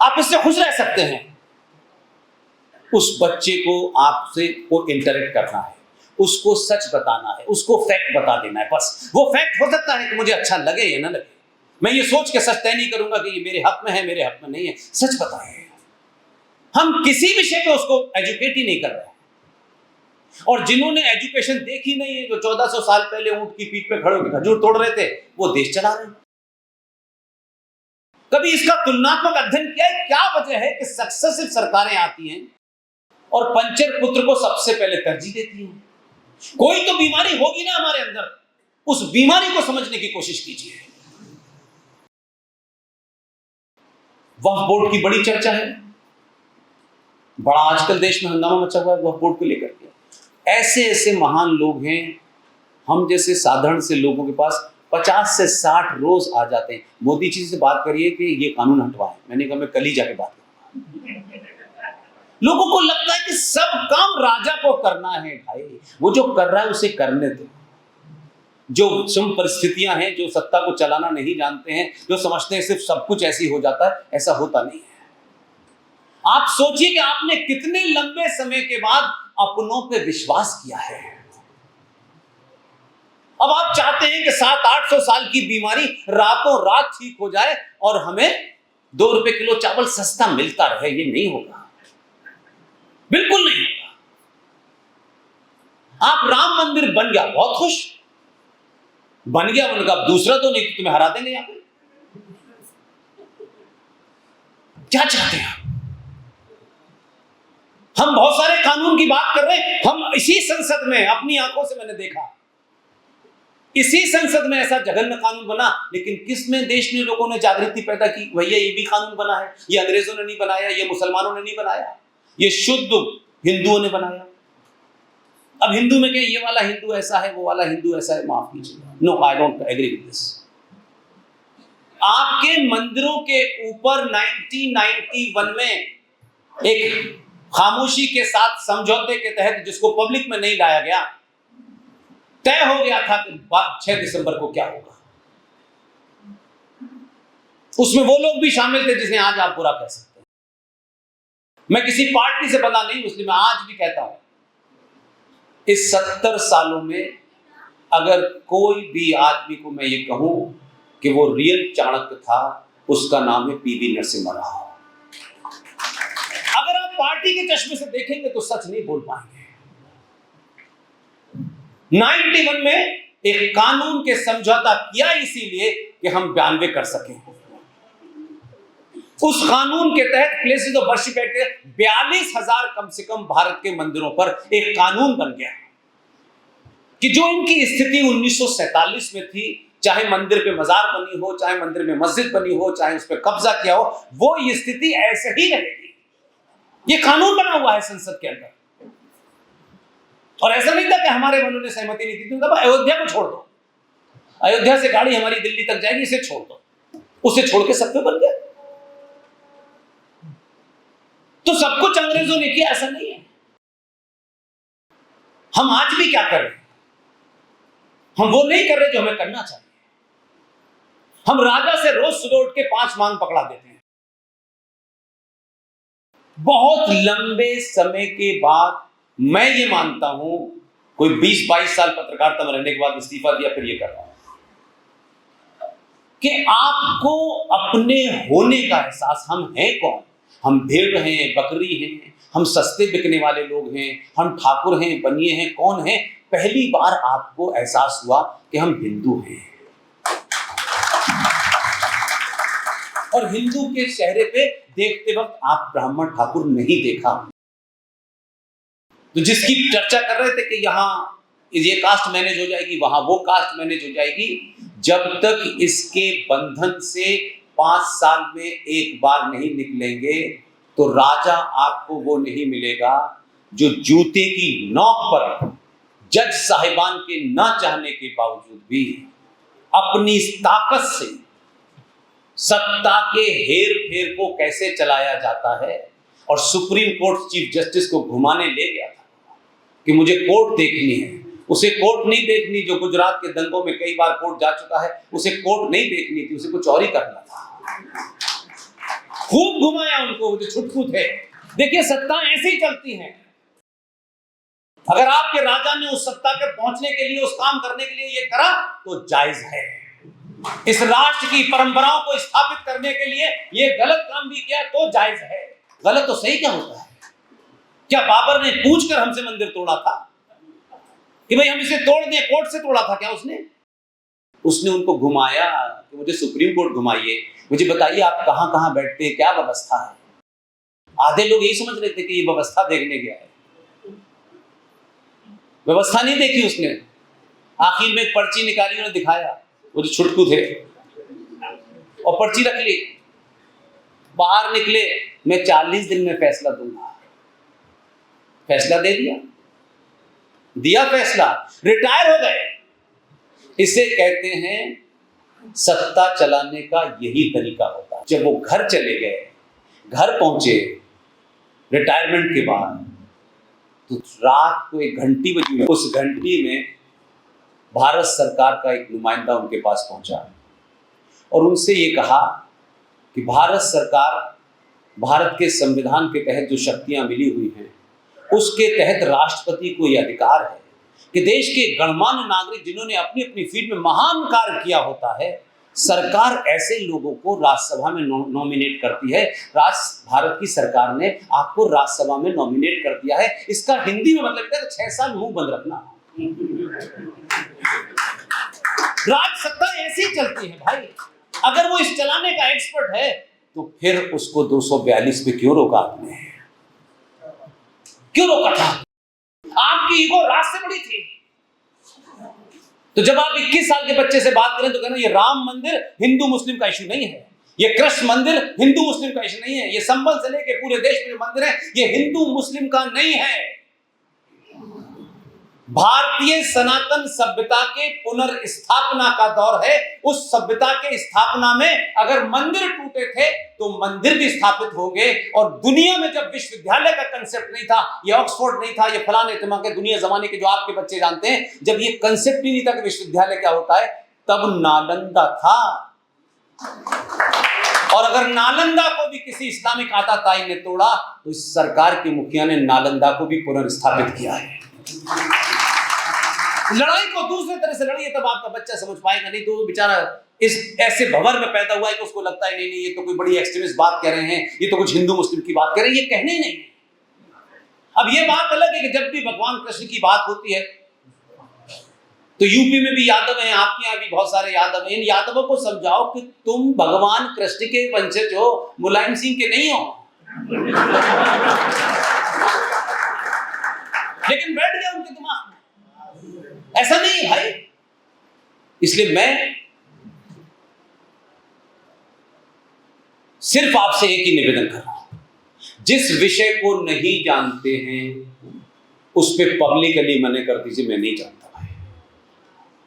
आप इससे खुश रह सकते हैं। उस बच्चे को आपसे को इंटरेक्ट करना है, उसको सच बताना है, उसको फैक्ट बता देना है। बस वो फैक्ट हो सकता है कि मुझे अच्छा लगे या ना लगे, मैं ये सोच के सच तय नहीं करूंगा कि ये मेरे हक में है, मेरे हक में नहीं है। सच बताएं। हम किसी विषय पे उसको एजुकेट ही नहीं कर रहे। और जिन्होंने एजुकेशन देखी नहीं है, जो 1400 साल पहले ऊंट की पीठ पे खड़े होकर खजूर तोड़ रहे थे, वो देश चला रहे हैं। कभी इसका तुलनात्मक अध्ययन किया है? क्या वजह है कि सक्सेसिव सरकारें आती हैं और पंचर पुत्र को सबसे पहले तरजीह देती हैं? कोई तो बीमारी होगी ना हमारे अंदर, उस बीमारी को समझने की कोशिश कीजिए। वक्फ बोर्ड की बड़ी चर्चा है, बड़ा आजकल देश में हंगामा मचा हुआ है वक्फ बोर्ड को लेकर के। ऐसे ऐसे महान लोग हैं, हम जैसे साधारण से लोगों के पास 50 से 60 रोज आ जाते हैं, मोदी जी से बात करिए कि ये कानून हटवाएं। मैंने कहा मैं कल ही जाके बात करूंगा। लोगों को लगता है कि सब काम राजा को करना है। भाई वो जो कर रहा है उसे करने दो। जो सम परिस्थितियां हैं, जो सत्ता को चलाना नहीं जानते हैं, जो समझते हैं सिर्फ सब कुछ ऐसे ही हो जाता है, ऐसा होता नहीं है। आप सोचिए कि आपने कितने लंबे समय के बाद अपनों पे विश्वास किया है। अब आप चाहते हैं कि 700-800 साल की बीमारी रातों रात ठीक हो जाए और हमें 2 रुपए किलो चावल सस्ता मिलता रहे। ये नहीं होगा, बिल्कुल नहीं होगा। आप राम मंदिर बन गया, बहुत खुश, बन गया, बन गया, दूसरा तो नहीं, तुम्हें हरा देंगे यहां पे। क्या चाहते हैं हम बहुत सारे कानून की बात कर रहे हैं। हम इसी संसद में, अपनी आंखों से मैंने देखा, इसी संसद में ऐसा जघन्य कानून बना, लेकिन किस में देश ने, लोगों ने जागृति पैदा की, भैया ये भी कानून बना है, ये अंग्रेजों ने नहीं बनाया, ये मुसलमानों ने नहीं बनाया, ये शुद्ध हिंदुओं ने बनाया। अब हिंदू में कहें ये वाला हिंदू ऐसा है, वो वाला हिंदू ऐसा है, माफ कीजिए, no I don't agree with this. आपके मंदिरों के ऊपर 1991 में एक खामोशी के साथ समझौते के तहत, जिसको पब्लिक में नहीं लाया गया, तय हो गया था कि 6 दिसंबर को क्या होगा। उसमें वो लोग भी शामिल थे जिन्हें आज आप बुरा कह सकते हैं। मैं किसी पार्टी से बंधा नहीं, इसलिए मैं आज भी कहता हूं, इस 70 सालों में अगर कोई भी आदमी को मैं ये कहूं कि वो रियल चाणक्य था, उसका नाम है पीवी नरसिम्हा राव। अगर आप पार्टी के चश्मे से देखेंगे तो सच नहीं बोल पाएंगे। 91 में एक कानून के समझौता किया इसीलिए कि हम 92 कर सकें। उस कानून के तहत प्लेसेस ऑफ वर्शिप एक्ट के 42,000 कम से कम भारत के मंदिरों पर एक कानून बन गया कि जो इनकी स्थिति 1947 में थी, चाहे मंदिर पे मजार बनी हो, चाहे मंदिर में मस्जिद बनी हो, चाहे उस पर कब्जा किया हो, वो ये स्थिति ऐसे ही रहेगी। ये कानून बना हुआ है संसद के अंदर। और ऐसा नहीं था कि हमारे वालों ने सहमति नहीं दी थी, अयोध्या को छोड़ दो, अयोध्या से गाड़ी हमारी दिल्ली तक जाएगी, इसे छोड़ दो, उसे छोड़ के सब पे बन गया। तो सब कुछ अंग्रेजों ने किया, ऐसा नहीं है। हम आज भी क्या कर रहे हैं? हम वो नहीं कर रहे जो हमें करना चाहिए। हम राजा से रोज सुबह उठ के 5 मांग पकड़ा देते हैं। बहुत लंबे समय के बाद मैं ये मानता हूं, कोई 20-22 साल पत्रकारिता में रहने के बाद इस्तीफा दिया, फिर ये कर रहा हूं कि आपको अपने होने का एहसास, हम हैं कौन, हम भेड़ हैं, बकरी हैं, हम सस्ते बिकने वाले लोग हैं, हम ठाकुर हैं, बनिए हैं, कौन है? पहली बार आपको एहसास हुआ कि हम हिंदू हैं। और हिंदू के चेहरे पे देखते वक्त आप ब्राह्मण ठाकुर नहीं देखा। तो जिसकी चर्चा कर रहे थे कि यहां ये कास्ट मैनेज हो जाएगी, वहां वो कास्ट मैनेज हो जाएगी, जब तक इसके बंधन से 5 साल में एक बार नहीं निकलेंगे तो राजा आपको वो नहीं मिलेगा जो जूते की नोक पर जज साहिबान के ना चाहने के बावजूद भी अपनी ताकत से सत्ता के हेर फेर को कैसे चलाया जाता है। और सुप्रीम कोर्ट चीफ जस्टिस को घुमाने ले गया था कि मुझे कोर्ट देखनी है। उसे कोर्ट नहीं देखनी जो गुजरात के दंगों में कई बार कोर्ट जा चुका है, उसे कोर्ट नहीं देखनी थी, उसे कुछ और ही करना था। खूब घुमाया उनको जो छुटकू थे। देखिए सत्ता ऐसे ही चलती है। अगर आपके राजा ने उस सत्ता के पहुंचने के लिए, उस काम करने के लिए ये करा तो जायज है। इस राष्ट्र की परंपराओं को स्थापित करने के लिए ये गलत काम भी किया तो जायज है। गलत तो सही क्या होता है? क्या बाबर ने पूछकर हमसे मंदिर तोड़ा था कि भाई हम इसे तोड़ दें? कोर्ट से तोड़ा था क्या उसने? उसने उनको घुमाया कि मुझे सुप्रीम कोर्ट घुमाइए, मुझे बताइए आप कहां कहां बैठते हैं, क्या व्यवस्था है। आधे लोग यही समझ रहे थे कि ये व्यवस्था देखने गया है। व्यवस्था नहीं देखी उसने। आखिर में एक पर्ची निकाली, उन्होंने दिखाया, वो जो छुटकू थे, और पर्ची रख ली। बाहर निकले, मैं 40 दिन में फैसला दूंगा। फैसला दे दिया फैसला, रिटायर हो गए। इसे कहते हैं सत्ता चलाने का यही तरीका होता है। जब वो घर चले गए, घर पहुंचे रिटायरमेंट के बाद, तो रात को एक घंटी बजी। उस घंटी में भारत सरकार का एक नुमाइंदा उनके पास पहुंचा और उनसे ये कहा कि भारत सरकार, भारत के संविधान के तहत जो शक्तियां मिली हुई हैं, उसके तहत राष्ट्रपति को यह अधिकार है कि देश के गणमान्य नागरिक जिन्होंने अपनी अपनी फील्ड में महान कार्य किया होता है, सरकार ऐसे लोगों को राज्यसभा में नॉमिनेट करती है। भारत की सरकार ने आपको राज्यसभा में नॉमिनेट कर दिया है। इसका हिंदी में मतलब है 6 साल मुंह बंद रखना। राज सत्ता ऐसी चलती है भाई। अगर वो इस चलाने का एक्सपर्ट है तो फिर उसको 242 पे क्यों रोका आपने? क्यों रोका था? आपकी ईगो राज से बड़ी थी। तो जब आप 21 साल के बच्चे से बात करें तो कहना ये राम मंदिर हिंदू मुस्लिम का इशू नहीं है, ये कृष्ण मंदिर हिंदू मुस्लिम का इशू नहीं है, ये संबल से लेके पूरे देश में जो मंदिर है ये हिंदू मुस्लिम का नहीं है। भारतीय सनातन सभ्यता के पुनर्स्थापना का दौर है। उस सभ्यता के स्थापना में अगर मंदिर टूटे थे तो मंदिर भी स्थापित होंगे। और दुनिया में जब विश्वविद्यालय का कंसेप्ट नहीं था, ये ऑक्सफोर्ड नहीं था, ये फलाने तिमाके दुनिया जमाने के जो आपके बच्चे जानते हैं, जब ये कंसेप्ट ही नहीं था कि विश्वविद्यालय क्या होता है, तब नालंदा था। और अगर नालंदा को भी किसी इस्लामिक आताताई ने तोड़ा तो इस सरकार के मुखिया ने नालंदा को भी पुनर्स्थापित किया है। लड़ाई को दूसरे तरह से लड़िए तब आपका बच्चा समझ पाएगा, नहीं तो वो बेचारा इस ऐसे भंवर में पैदा हुआ है कि उसको लगता है नहीं ये तो कोई बड़ी एक्सट्रीमिस्ट बात कह रहे हैं, ये तो कुछ हिंदू मुस्लिम की बात कह रहे हैं, ये कहने ही नहीं। अब ये बात अलग है कि जब भी भगवान कृष्ण की बात होती है तो यूपी में भी यादव हैं, आपके यहाँ भी बहुत सारे यादव हैं। इन यादवों को समझाओ कि तुम भगवान कृष्ण के वंशज हो, मुलायम सिंह के नहीं हो। लेकिन बैठ गया उनके दिमाग में, ऐसा नहीं है भाई। इसलिए मैं सिर्फ आपसे एक ही निवेदन कर रहा हूं, जिस विषय को नहीं जानते हैं उस पे पब्लिकली मना कर दीजिए, मैं नहीं जानता भाई।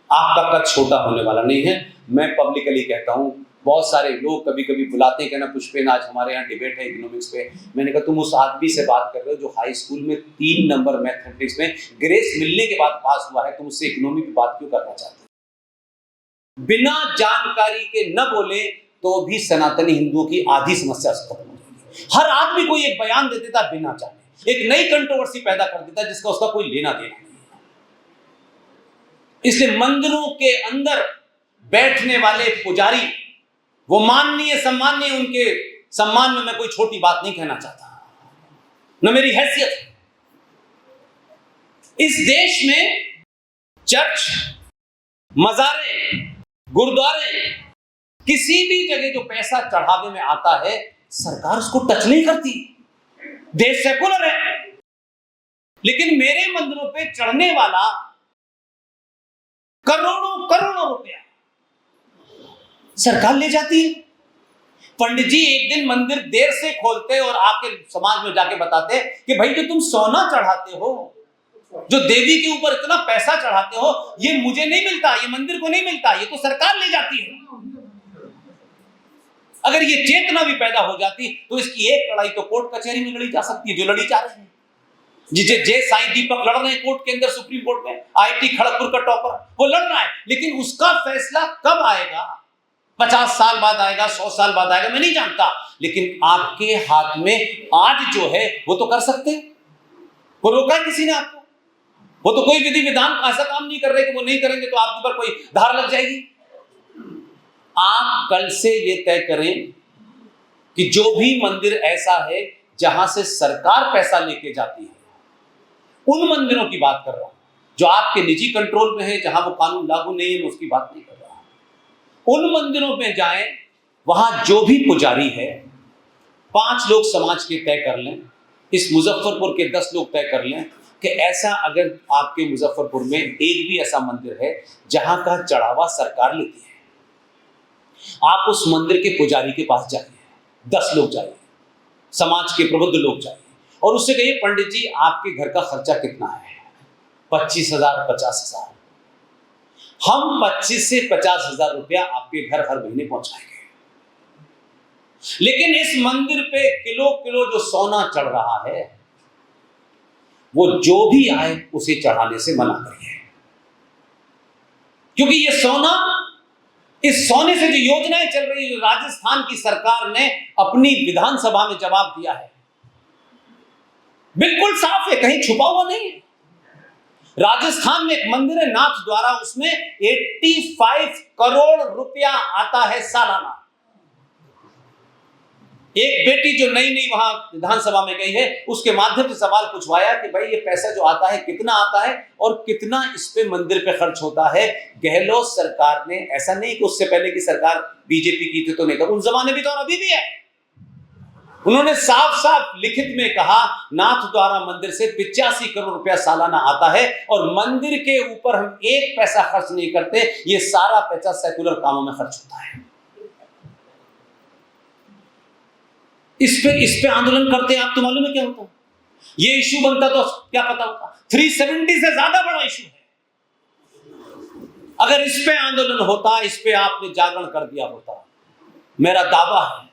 आपका कद छोटा होने वाला नहीं है। मैं पब्लिकली कहता हूं, बहुत सारे लोग कभी कभी बुलाते हैं, कहना पुष्पेन आज हमारे यहाँ डिबेट है इकोनॉमिक्स पे। मैंने कहा तुम उस आदमी से बात कर रहे हो जो हाई स्कूल में 3 नंबर मैथमेटिक्स में ग्रेस मिलने के बाद पास हुआ है, तुम उससे इकोनॉमी की बात क्यों करना चाहते हो? बिना जानकारी के न बोले तो भी सनातनी हिंदुओं की आधी समस्या खत्म हो जाएगी। हर आदमी कोई एक बयान दे देता बिना जाने, एक नई कंट्रोवर्सी पैदा कर देता जिसका उसका कोई लेना देना नहीं। इसलिए मंदिरों के अंदर बैठने वाले पुजारी, वो माननीय सम्माननीय, उनके सम्मान में मैं कोई छोटी बात नहीं कहना चाहता, न मेरी हैसियत है। इस देश में चर्च, मजारे, गुरुद्वारे, किसी भी जगह जो पैसा चढ़ावे में आता है सरकार उसको टच नहीं करती। देश सेकुलर है, लेकिन मेरे मंदिरों पे चढ़ने वाला करोड़ों करोड़ों रुपया सरकार ले जाती है। पंडित जी एक दिन मंदिर देर से खोलते और आके समाज में जाके बताते कि भाई जो तुम सोना चढ़ाते हो, जो देवी के ऊपर इतना पैसा चढ़ाते हो, ये मुझे नहीं मिलता, ये मंदिर को नहीं मिलता, ये तो सरकार ले जाती है। अगर ये चेतना भी पैदा हो जाती तो इसकी एक लड़ाई तो कोर्ट कचहरी में लड़ी जा सकती है, जो लड़ी जा रही है। जिसे जय साईं दीपक लड़ रहे हैं कोर्ट के अंदर, सुप्रीम कोर्ट में, आईआईटी खड़गपुर का टॉपर वो लड़ रहा है, लेकिन उसका फैसला कब आएगा? 50 साल बाद आएगा, 100 साल बाद आएगा, मैं नहीं जानता। लेकिन आपके हाथ में आज जो है वो तो कर सकते हैं। वो रोका है किसी ने आपको? वो तो कोई विधि विधान ऐसा काम नहीं कर रहे कि वो नहीं करेंगे तो आपके ऊपर कोई धार लग जाएगी। आप कल से ये तय करें कि जो भी मंदिर ऐसा है जहां से सरकार पैसा लेके जाती है, उन मंदिरों की बात कर रहा हूं जो आपके निजी कंट्रोल में है, जहां वो कानून लागू नहीं है, मैं उसकी बात नहीं कर रहा हूं। उन मंदिरों में जाएं, वहां जो भी पुजारी है 5 लोग समाज के तय कर लें, इस मुजफ्फरपुर के 10 लोग तय कर लें, कि ऐसा अगर आपके मुजफ्फरपुर में एक भी ऐसा मंदिर है जहां का चढ़ावा सरकार लेती है, आप उस मंदिर के पुजारी के पास जाइए, 10 लोग जाइए, समाज के प्रबुद्ध लोग जाइए और उससे कहिए पंडित जी आपके घर का खर्चा कितना है? 25,000, 50,000। हम 25 से 50,000 रुपया आपके घर हर महीने पहुंचाएंगे। लेकिन इस मंदिर पे किलो किलो जो सोना चढ़ रहा है, वो जो भी आए उसे चढ़ाने से मना करिए, क्योंकि ये सोना, इस सोने से जो योजनाएं चल रही है, राजस्थान की सरकार ने अपनी विधानसभा में जवाब दिया है, बिल्कुल साफ है, कहीं छुपा हुआ नहीं है। राजस्थान में एक मंदिर है नाथ द्वारा, उसमें 85 करोड़ रुपया आता है सालाना। एक बेटी जो नई नई वहां विधानसभा में गई है, उसके माध्यम से सवाल पूछवाया कि भाई ये पैसा जो आता है कितना आता है और कितना इस पे मंदिर पे खर्च होता है। गहलोत सरकार ने, ऐसा नहीं कि उससे पहले की सरकार बीजेपी की थी तो नहीं था, उन जमाने भी तो और अभी भी है, उन्होंने साफ साफ लिखित में कहा नाथ द्वारा मंदिर से 85 करोड़ रुपया सालाना आता है और मंदिर के ऊपर हम एक पैसा खर्च नहीं करते, ये सारा पैसा सेकुलर कामों में खर्च होता है। इस पे आंदोलन करते आप तो मालूम है क्या होता? ये इश्यू बनता तो क्या पता होता, 370 से ज्यादा बड़ा इश्यू है। अगर इस पे आंदोलन होता, इस पे आपने जागरण कर दिया होता, मेरा दावा है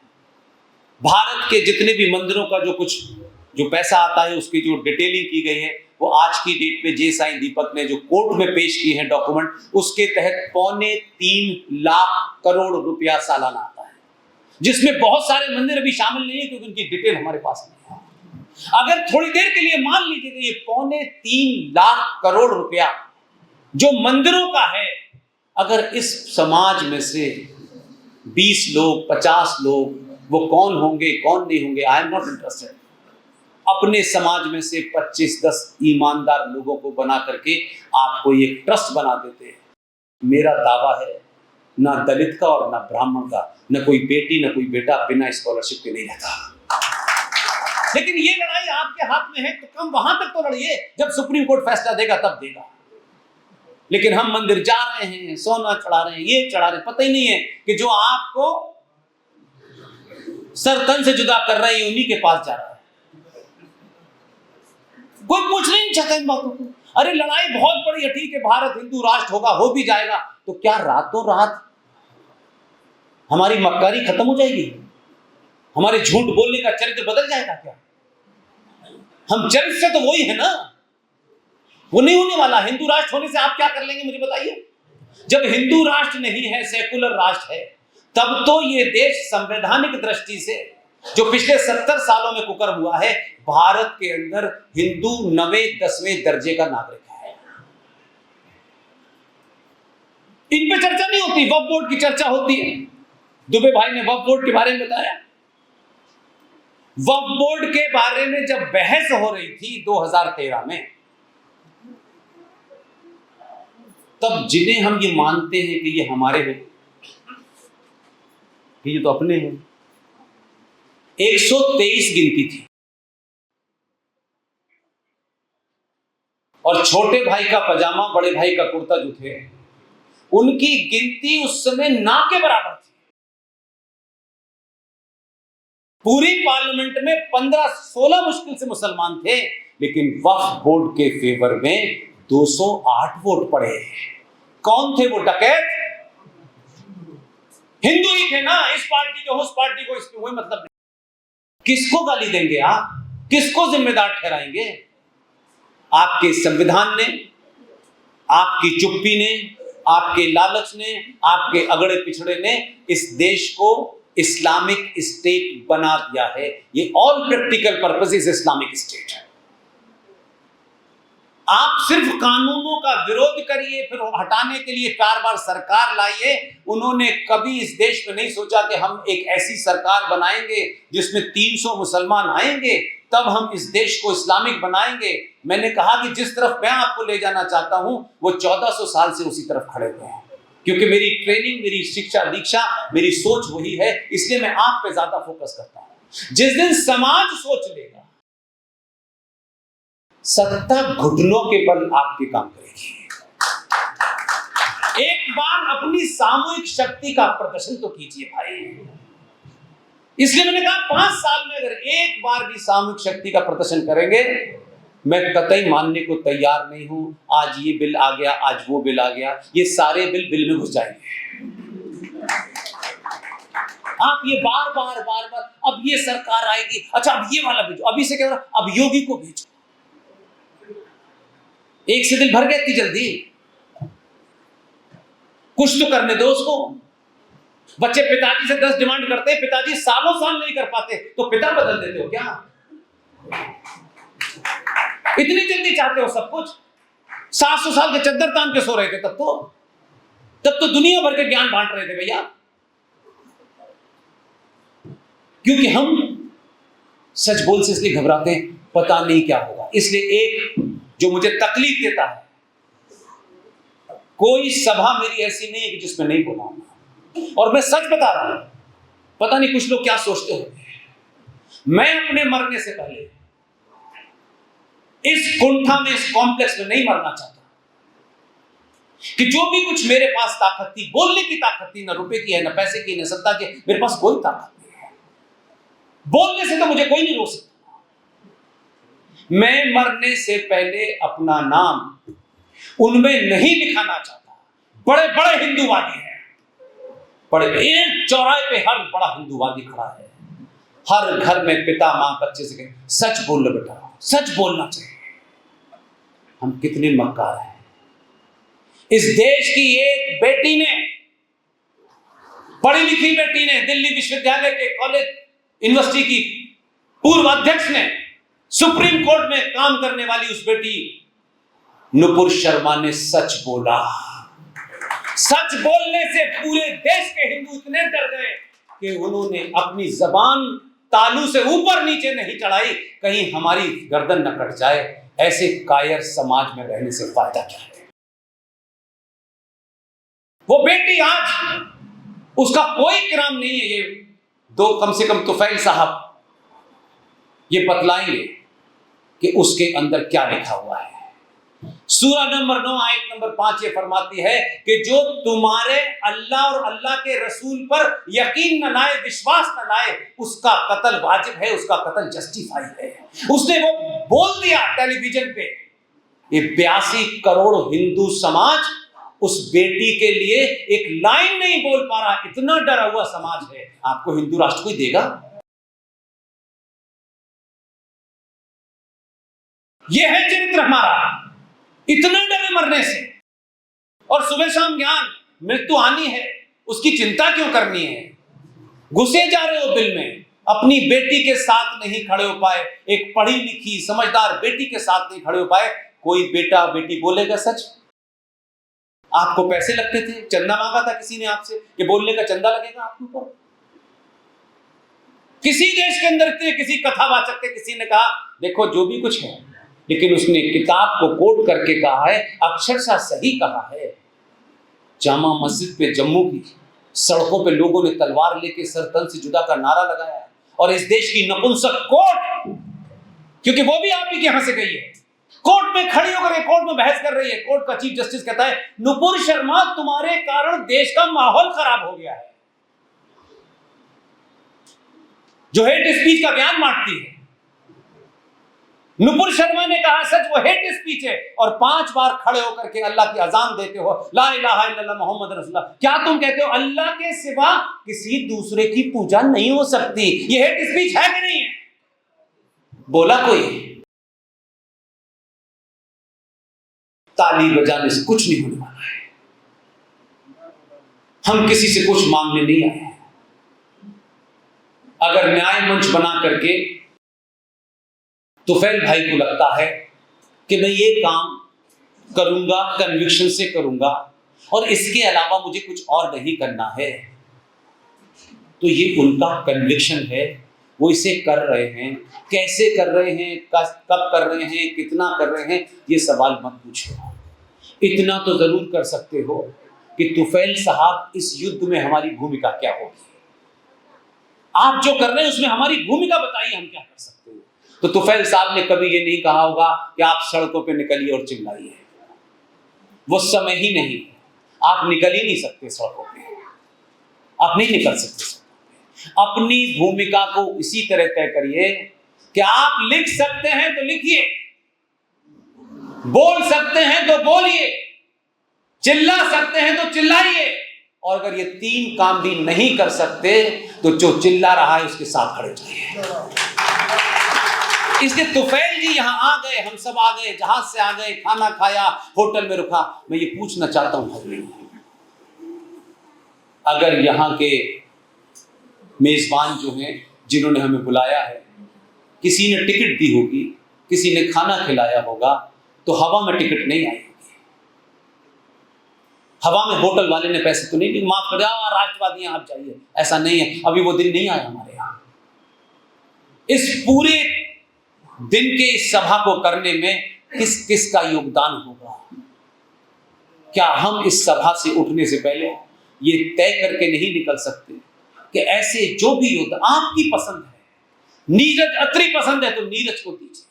भारत के जितने भी मंदिरों का जो पैसा आता है उसकी जो डिटेलिंग की गई है, वो आज की डेट में जे साईं दीपक ने जो कोर्ट में पेश किए हैं डॉक्यूमेंट, उसके तहत 2.25 लाख करोड़ रुपया सालाना आता है, जिसमें बहुत सारे मंदिर अभी शामिल नहीं है क्योंकि उनकी डिटेल हमारे पास नहीं है। अगर थोड़ी देर के लिए मान लीजिए कि ये 2.25 लाख करोड़ रुपया जो मंदिरों का है, अगर इस समाज में से 20 लोग, 50 लोग, वो कौन होंगे कौन नहीं होंगे, आई एम नॉट इंटरेस्टेड, अपने समाज में से 25-10 ईमानदार लोगों को बना करके आपको ये ट्रस्ट बना देते हैं, मेरा दावा है ना दलित का और ना ब्राह्मण का, ना कोई बेटी ना कोई बेटा बिना स्कॉलरशिप के नहीं रहता। लेकिन ये लड़ाई आपके हाथ में है तो कम वहां तक तो लड़िए जब सुप्रीम कोर्ट फैसला देगा तब देगा। लेकिन हम मंदिर जा रहे हैं, सोना चढ़ा रहे हैं, ये चढ़ा रहे हैं, पता ही नहीं है कि जो आपको सर तन से जुदा कर रहे हैं उन्हीं के पास जा रहा है। कोई पूछना नहीं चाहता इन बातों को। अरे लड़ाई बहुत बड़ी है, ठीक है, भारत हिंदू राष्ट्र होगा, हो भी जाएगा, तो क्या रातों रात हमारी मक्कारी खत्म हो जाएगी? हमारे झूठ बोलने का चरित्र बदल जाएगा क्या? हम चरित्र से तो वही है ना, वो नहीं होने वाला। हिंदू राष्ट्र होने से आप क्या कर लेंगे मुझे बताइए? जब हिंदू राष्ट्र नहीं है, सेकुलर राष्ट्र है, तब तो ये देश संवैधानिक दृष्टि से जो पिछले 70 सालों में कुकर्म हुआ है, भारत के अंदर हिंदू 9वें 10वें दर्जे का नागरिक है। इन पे चर्चा नहीं होती, वक्फ बोर्ड की चर्चा होती है। दुबे भाई ने वक्फ बोर्ड के बारे में बताया। वक्फ बोर्ड के बारे में जब बहस हो रही थी 2013 में, तब जिन्हें हम ये मानते हैं कि ये हमारे हैं, कि ये तो अपने हैं, 123 गिनती थी, और छोटे भाई का पजामा, बड़े भाई का कुर्ता जो थे, उनकी गिनती उस समय ना के बराबर थी। पूरी पार्लियामेंट में 15-16 मुश्किल से मुसलमान थे, लेकिन वक्फ बोर्ड के फेवर में 208 वोट पड़े। कौन थे वो डकैत? हिंदू ही थे ना, इस पार्टी को उस पार्टी को, इसमें कोई मतलब नहीं। किसको गाली देंगे आप? किसको जिम्मेदार ठहराएंगे? आपके संविधान ने, आपकी चुप्पी ने, आपके लालच ने, आपके अगड़े पिछड़े ने इस देश को इस्लामिक स्टेट बना दिया है। ये all practical purposes Islamic state है। आप सिर्फ कानूनों का विरोध करिए, फिर हटाने के लिए 4 बार सरकार लाइए। उन्होंने कभी इस देश में नहीं सोचा कि हम एक ऐसी सरकार बनाएंगे जिसमें 300 मुसलमान आएंगे, तब हम इस देश को इस्लामिक बनाएंगे। मैंने कहा कि जिस तरफ मैं आपको ले जाना चाहता हूं, वो 1400 साल से उसी तरफ खड़े हुए हैं, क्योंकि मेरी ट्रेनिंग, मेरी शिक्षा दीक्षा, मेरी सोच वही है, इसलिए मैं आप पे ज्यादा फोकस करता हूं। जिस दिन समाज सोच लेगा, सत्ता घुटनों के बल आपके काम करेगी। एक बार अपनी सामूहिक शक्ति का प्रदर्शन तो कीजिए भाई। इसलिए मैंने कहा 5 साल में अगर एक बार भी सामूहिक शक्ति का प्रदर्शन करेंगे, मैं कतई मानने को तैयार नहीं हूं आज ये बिल आ गया, आज वो बिल आ गया, ये सारे बिल में घुस जाएंगे। आप ये बार बार अब ये सरकार आएगी, अच्छा अब ये वाला भेजो, अभी से क्या हो रहा, अब योगी को भेजो। एक से दिल भर गया इतनी जल्दी? कुछ तो करने दो उसको। बच्चे पिताजी से 10 डिमांड करते हैं, पिताजी सालों साल नहीं कर पाते, तो पिता बदल देते हो क्या? इतनी जल्दी चाहते हो सब कुछ? 700 साल के चद्दर तान के सो रहे थे तब तो दुनिया भर के ज्ञान बांट रहे थे भैया। क्योंकि हम सच बोल से इसलिए घबराते हैं, पता नहीं क्या होगा। इसलिए एक जो मुझे तकलीफ देता है, कोई सभा मेरी ऐसी नहीं है कि जिसमें नहीं बोला हूं। और मैं सच बता रहा हूं, पता नहीं कुछ लोग क्या सोचते होंगे। मैं अपने मरने से पहले इस कुंठा में, इस कॉम्प्लेक्स में नहीं मरना चाहता कि जो भी कुछ मेरे पास ताकत थी, बोलने की ताकत थी, ना रुपए की है, ना पैसे की, ना सत्ता की, मेरे पास कोई ताकत नहीं है। बोलने से तो मुझे कोई नहीं रोक सकता। मैं मरने से पहले अपना नाम उनमें नहीं लिखाना चाहता। बड़े बड़े हिंदूवादी हैं, बड़े एक चौराहे पे हर बड़ा हिंदूवादी खड़ा है, हर घर में पिता मां बच्चे से कहे सच बोल लो बेटा, सच बोलना चाहिए। हम कितने मक्कार हैं। इस देश की एक बेटी ने, पढ़ी लिखी बेटी ने, दिल्ली विश्वविद्यालय के कॉलेज यूनिवर्सिटी की पूर्व अध्यक्ष ने, सुप्रीम कोर्ट में काम करने वाली उस बेटी नुपुर शर्मा ने सच बोला। सच बोलने से पूरे देश के हिंदू इतने डर गए कि उन्होंने अपनी जबान तालू से ऊपर नीचे नहीं चढ़ाई, कहीं हमारी गर्दन न कट जाए। ऐसे कायर समाज में रहने से फायदा क्या है? वो बेटी आज, उसका कोई किराम नहीं है। ये दो कम से कम तुफैल साहब ये बतलाएंगे कि उसके अंदर क्या लिखा हुआ है। सूरा नंबर 9 आयत नंबर 5 ये फरमाती है कि जो तुम्हारे अल्लाह और अल्लाह के रसूल पर यकीन न लाए, विश्वास न लाए, उसका कत्ल वाजिब है, उसका कत्ल जस्टिफाई है। उसने वो बोल दिया टेलीविजन पे। ये 82 करोड़ हिंदू समाज उस बेटी के लिए एक लाइन नहीं बोल पा रहा, इतना डरा हुआ समाज है। आपको हिंदू राष्ट्र कोई देगा? यह है चरित्र हमारा, इतना डरे मरने से। और सुबह शाम ज्ञान, मृत्यु आनी है, उसकी चिंता क्यों करनी है? घुसे जा रहे हो बिल में, अपनी बेटी के साथ नहीं खड़े हो पाए, एक पढ़ी लिखी समझदार बेटी के साथ नहीं खड़े हो पाए। कोई बेटा बेटी बोलेगा सच? आपको पैसे लगते थे, चंदा मांगा था किसी ने आपसे कि बोलने का चंदा लगेगा आपके ऊपर? किसी देश के अंदर इतने किसी कथावाचक थे, किसी ने कहा देखो जो भी कुछ है, लेकिन उसने किताब को कोट करके कहा है, अक्षरशः सही कहा है। जामा मस्जिद पे जम्मू की सड़कों पे लोगों ने तलवार लेके सर तन से जुदा का नारा लगाया है। और इस देश की नपुंसक कोर्ट, क्योंकि वो भी आप ही के यहां से गई है, कोर्ट में खड़ी होकर कोर्ट में बहस कर रही है। कोर्ट का चीफ जस्टिस कहता है नुपुर शर्मा तुम्हारे कारण देश का माहौल खराब हो गया है। जो हेट स्पीच का बयान बांटती है, नुपुर शर्मा ने कहा सच वो हेट स्पीच है, और 5 बार खड़े होकर के अल्लाह की अजान देते हो, ला इलाहा इल्लल्लाह मोहम्मद रसूलुल्लाह। क्या तुम कहते हो अल्लाह के सिवा किसी दूसरे की पूजा नहीं हो सकती? ये हेट स्पीच है कि नहीं है? बोला कोई? ताली बजाने से कुछ नहीं होने वाला है। हम किसी से कुछ मांगने नहीं आए हैं। अगर न्याय मंच बना करके तुफैल भाई को लगता है कि मैं ये काम करूंगा, कन्विक्शन से करूंगा, और इसके अलावा मुझे कुछ और नहीं करना है, तो ये उनका कन्विक्शन है, वो इसे कर रहे हैं। कैसे कर रहे हैं, कब कर रहे हैं, कितना कर रहे हैं, ये सवाल मत पूछो। इतना तो जरूर कर सकते हो कि तुफैल साहब इस युद्ध में हमारी भूमिका क्या होगी। आप जो कर रहे हैं उसमें हमारी भूमिका बताइए, हम क्या कर सकते हैं। तो तुफैल साहब ने कभी ये नहीं कहा होगा कि आप सड़कों पे निकलिए और चिल्लाइए। वो समय ही नहीं, आप निकल ही नहीं सकते सड़कों पे, आप नहीं निकल सकते। अपनी भूमिका को इसी तरह तय करिए कि आप लिख सकते हैं तो लिखिए, बोल सकते हैं तो बोलिए, चिल्ला सकते हैं तो चिल्लाइए, और अगर ये 3 काम भी नहीं कर सकते तो जो चिल्ला रहा है उसके साथ खड़े जाइए। इसलिए तुफैल जी यहां आ गए, हम सब आ गए, जहाज से आ गए, खाना खाया, होटल में रुका। मैं ये पूछना चाहता हूं हजरीन, अगर यहां के मेजबान जो हैं जिन्होंने हमें बुलाया है, किसी ने टिकट दी होगी, किसी ने खाना खिलाया होगा, तो हवा में टिकट नहीं आई होगी, हवा में होटल वाले ने पैसे तो नहीं, माफ कर जाओ राष्ट्रवादी हैं आप जाइए, ऐसा नहीं है। अभी वो दिन नहीं आया हमारे यहां। इस पूरे दिन के इस सभा को करने में किस किस का योगदान होगा? क्या हम इस सभा से उठने से पहले ये तय करके नहीं निकल सकते कि ऐसे जो भी योद्धा आपकी पसंद है, नीरज अत्री पसंद है तो नीरज को दीजिए,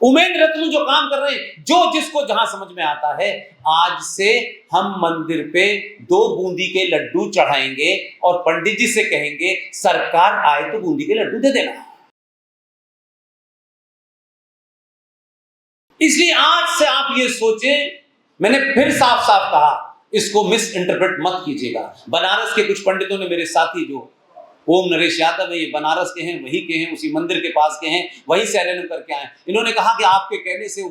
उमेंद्र रत्नू जो काम कर रहे हैं, जो जिसको जहां समझ में आता है, आज से हम मंदिर पे 2 बूंदी के लड्डू चढ़ाएंगे और पंडित जी से कहेंगे सरकार आए तो बूंदी के लड्डू दे देना। इसलिए आज से आप ये सोचें, मैंने फिर साफ साफ कहा, इसको मिस इंटरप्रेट मत कीजिएगा। बनारस के कुछ पंडितों ने, मेरे साथी जो ओम नरेश यादव है, ये बनारस के हैं, वही के हैं, उसी मंदिर के पास के हैं, वही से एलएलएम करके आए। इन्होंने कहा कि आपके कहने से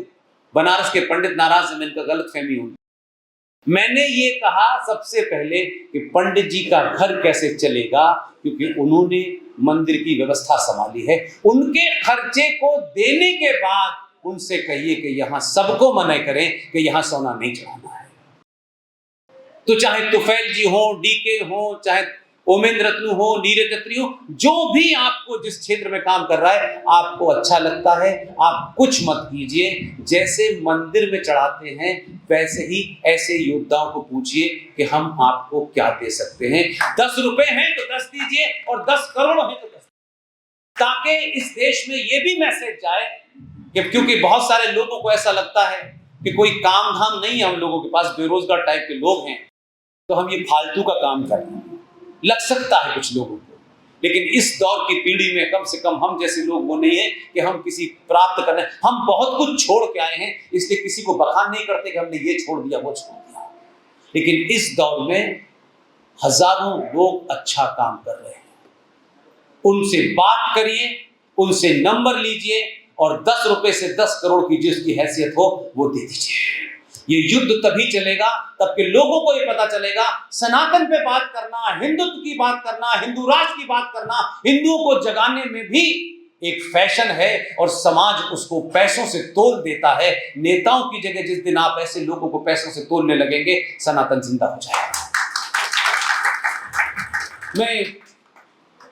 बनारस के पंडित नाराज हैं, इनका गलतफहमी होगी। मैंने ये कहा सबसे पहले कि पंडित जी का घर कैसे चलेगा, क्योंकि उन्होंने मंदिर की व्यवस्था संभाली है। उनके खर्चे को देने के बाद उनसे कहिए कि यहां सबको मना करें कि यहां सोना नहीं चढ़ाना है। तो चाहे तुफैल जी हो, डीके हो, चाहे ओमेंद्र रत्नू हो, नीरज अत्री हो, जो भी आपको जिस क्षेत्र में काम कर रहा है, आपको अच्छा लगता है, आप कुछ मत कीजिए। जैसे मंदिर में चढ़ाते हैं वैसे ही ऐसे योद्धाओं को पूछिए कि हम आपको क्या दे सकते हैं। 10 रुपए हैं तो 10 दीजिए, और 10 करोड़ हैं तो 10, ताकि इस देश में ये भी मैसेज जाए कि, क्योंकि बहुत सारे लोगों को ऐसा लगता है कि कोई काम धाम नहीं है हम लोगों के पास, बेरोजगार टाइप के लोग हैं, तो हम ये फालतू का काम कर रहे हैं, लग सकता है कुछ लोगों को। लेकिन इस दौर की पीढ़ी में कम से कम हम जैसे लोग वो नहीं है कि हम किसी प्राप्त करने, हम बहुत कुछ छोड़ के आए हैं, इसलिए किसी को बखान नहीं करते कि हमने ये छोड़ दिया वो छोड़ दिया। लेकिन इस दौर में हजारों लोग अच्छा काम कर रहे हैं, उनसे बात करिए, उनसे नंबर लीजिए, और 10 रुपए से 10 करोड़ की जिसकी हैसियत हो वो दे दीजिए। ये युद्ध तभी चलेगा तब कि लोगों को ये पता चलेगा, सनातन पे बात करना, हिंदुत्व की बात करना, हिंदू राष्ट्र की बात करना, हिंदुओं को जगाने में भी एक फैशन है, और समाज उसको पैसों से तोल देता है। नेताओं की जगह जिस दिन आप ऐसे लोगों को पैसों से तोलने लगेंगे, सनातन जिंदा हो जाएगा। मैं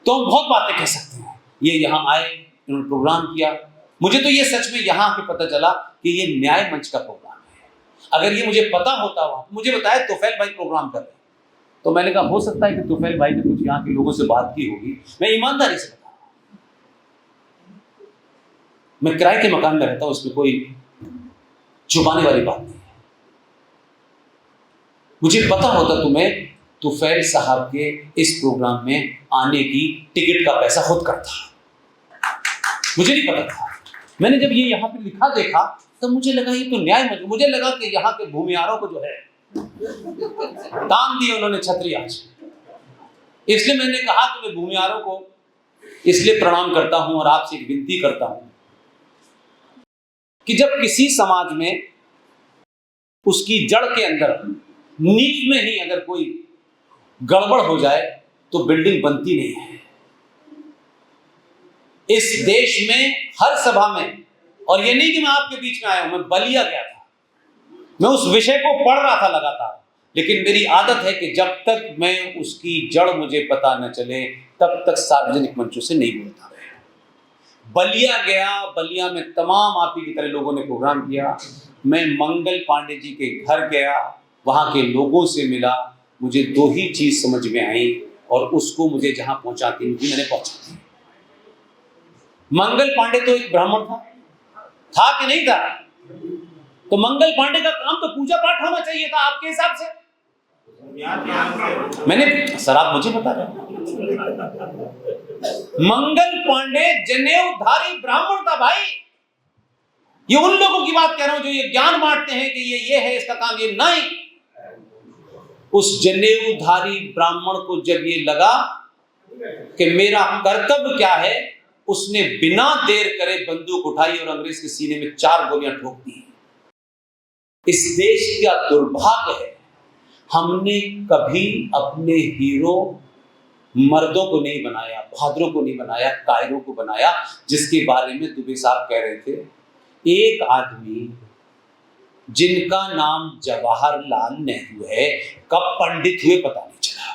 तो हम बहुत बातें कह सकते हैं। ये यहाँ आए, इन्होंने प्रोग्राम किया, मुझे तो ये सच में यहाँ आके पता चला कि ये न्याय मंच का प्रोग्राम है। अगर ये मुझे पता होता वहां, मुझे बताया तुफैल भाई प्रोग्राम कर रहे हैं, तो मैंने कहा हो सकता है कि तुफैल भाई ने कुछ यहाँ के लोगों से बात की होगी। मैं ईमानदारी से बता रहा हूं, मैं किराए के मकान में रहता हूं, उसमें कोई छुपाने वाली बात नहीं है। मुझे पता होता तो मैं तुफैल साहब के इस प्रोग्राम में आने की टिकट का पैसा खुद करता। मुझे नहीं पता था। मैंने जब ये यहाँ पे लिखा देखा तो मुझे लगा ये तो न्याय मंच, मुझे लगा कि यहाँ के भूमिहारों को जो है दान दिए उन्होंने छतरी आज। इसलिए मैंने कहा कि मैं भूमिहारों को इसलिए प्रणाम करता हूं और आपसे एक विनती करता हूं कि जब किसी समाज में उसकी जड़ के अंदर, नींव में ही अगर कोई गड़बड़ हो जाए तो बिल्डिंग बनती नहीं है। इस देश में हर सभा में, और ये नहीं कि मैं आपके बीच में आया हूं, मैं बलिया गया था, मैं उस विषय को पढ़ रहा था लगातार, लेकिन मेरी आदत है कि जब तक मैं उसकी जड़ मुझे पता न चले तब तक सार्वजनिक मंचों से नहीं बोलता। बलिया गया, बलिया में तमाम आप ही की तरह लोगों ने प्रोग्राम किया। मैं मंगल पांडे जी के घर गया, वहां के लोगों से मिला, मुझे 2 ही चीज समझ में आई, और उसको मुझे जहां पहुंचाती थी मैंने पहुंचा दी। मंगल पांडे तो एक ब्राह्मण था कि नहीं था? तो मंगल पांडे का काम तो पूजा पाठ होना चाहिए था आपके हिसाब से। मैंने सर, आप मुझे बता रहे हैं, मंगल पांडे जनेऊधारी ब्राह्मण था भाई। ये उन लोगों की बात कह रहा हूं जो ये ज्ञान बांटते हैं कि ये है इसका काम, ये नहीं। उस जनेऊधारी ब्राह्मण को जब ये लगा कि मेरा कर्तव्य क्या है, उसने बिना देर करे बंदूक उठाई और अंग्रेज के सीने में 4 गोलियां ठोक दी। इस देश का दुर्भाग्य है, हमने कभी अपने हीरो मर्दों को नहीं बनाया, बहादुरों को नहीं बनाया, कायरों को बनाया। जिसके बारे में दुबे साहब कह रहे थे, एक आदमी जिनका नाम जवाहरलाल नेहरू है, कब पंडित हुए पता नहीं चला।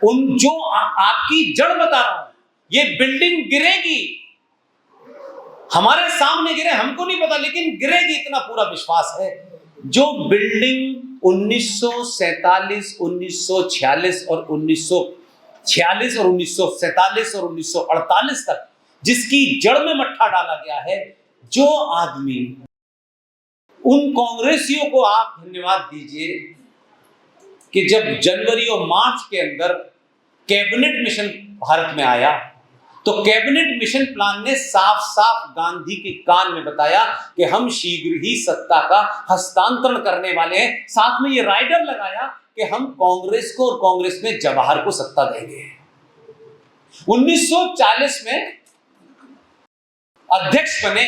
उन जो आपकी जड़ बता रहा हूं, ये बिल्डिंग गिरेगी, हमारे सामने गिरे हमको नहीं पता, लेकिन गिरेगी इतना पूरा विश्वास है। जो बिल्डिंग 1947, 1946 और 1946 और 1947 और 1948 तक जिसकी जड़ में मट्ठा डाला गया है, जो आदमी, उन कांग्रेसियों को आप धन्यवाद दीजिए कि जब जनवरी और मार्च के अंदर कैबिनेट मिशन भारत में आया, तो कैबिनेट मिशन प्लान ने साफ साफ गांधी के कान में बताया कि हम शीघ्र ही सत्ता का हस्तांतरण करने वाले हैं। साथ में ये राइडर लगाया कि हम कांग्रेस को और कांग्रेस में जवाहर को सत्ता देंगे। 1940 में अध्यक्ष बने,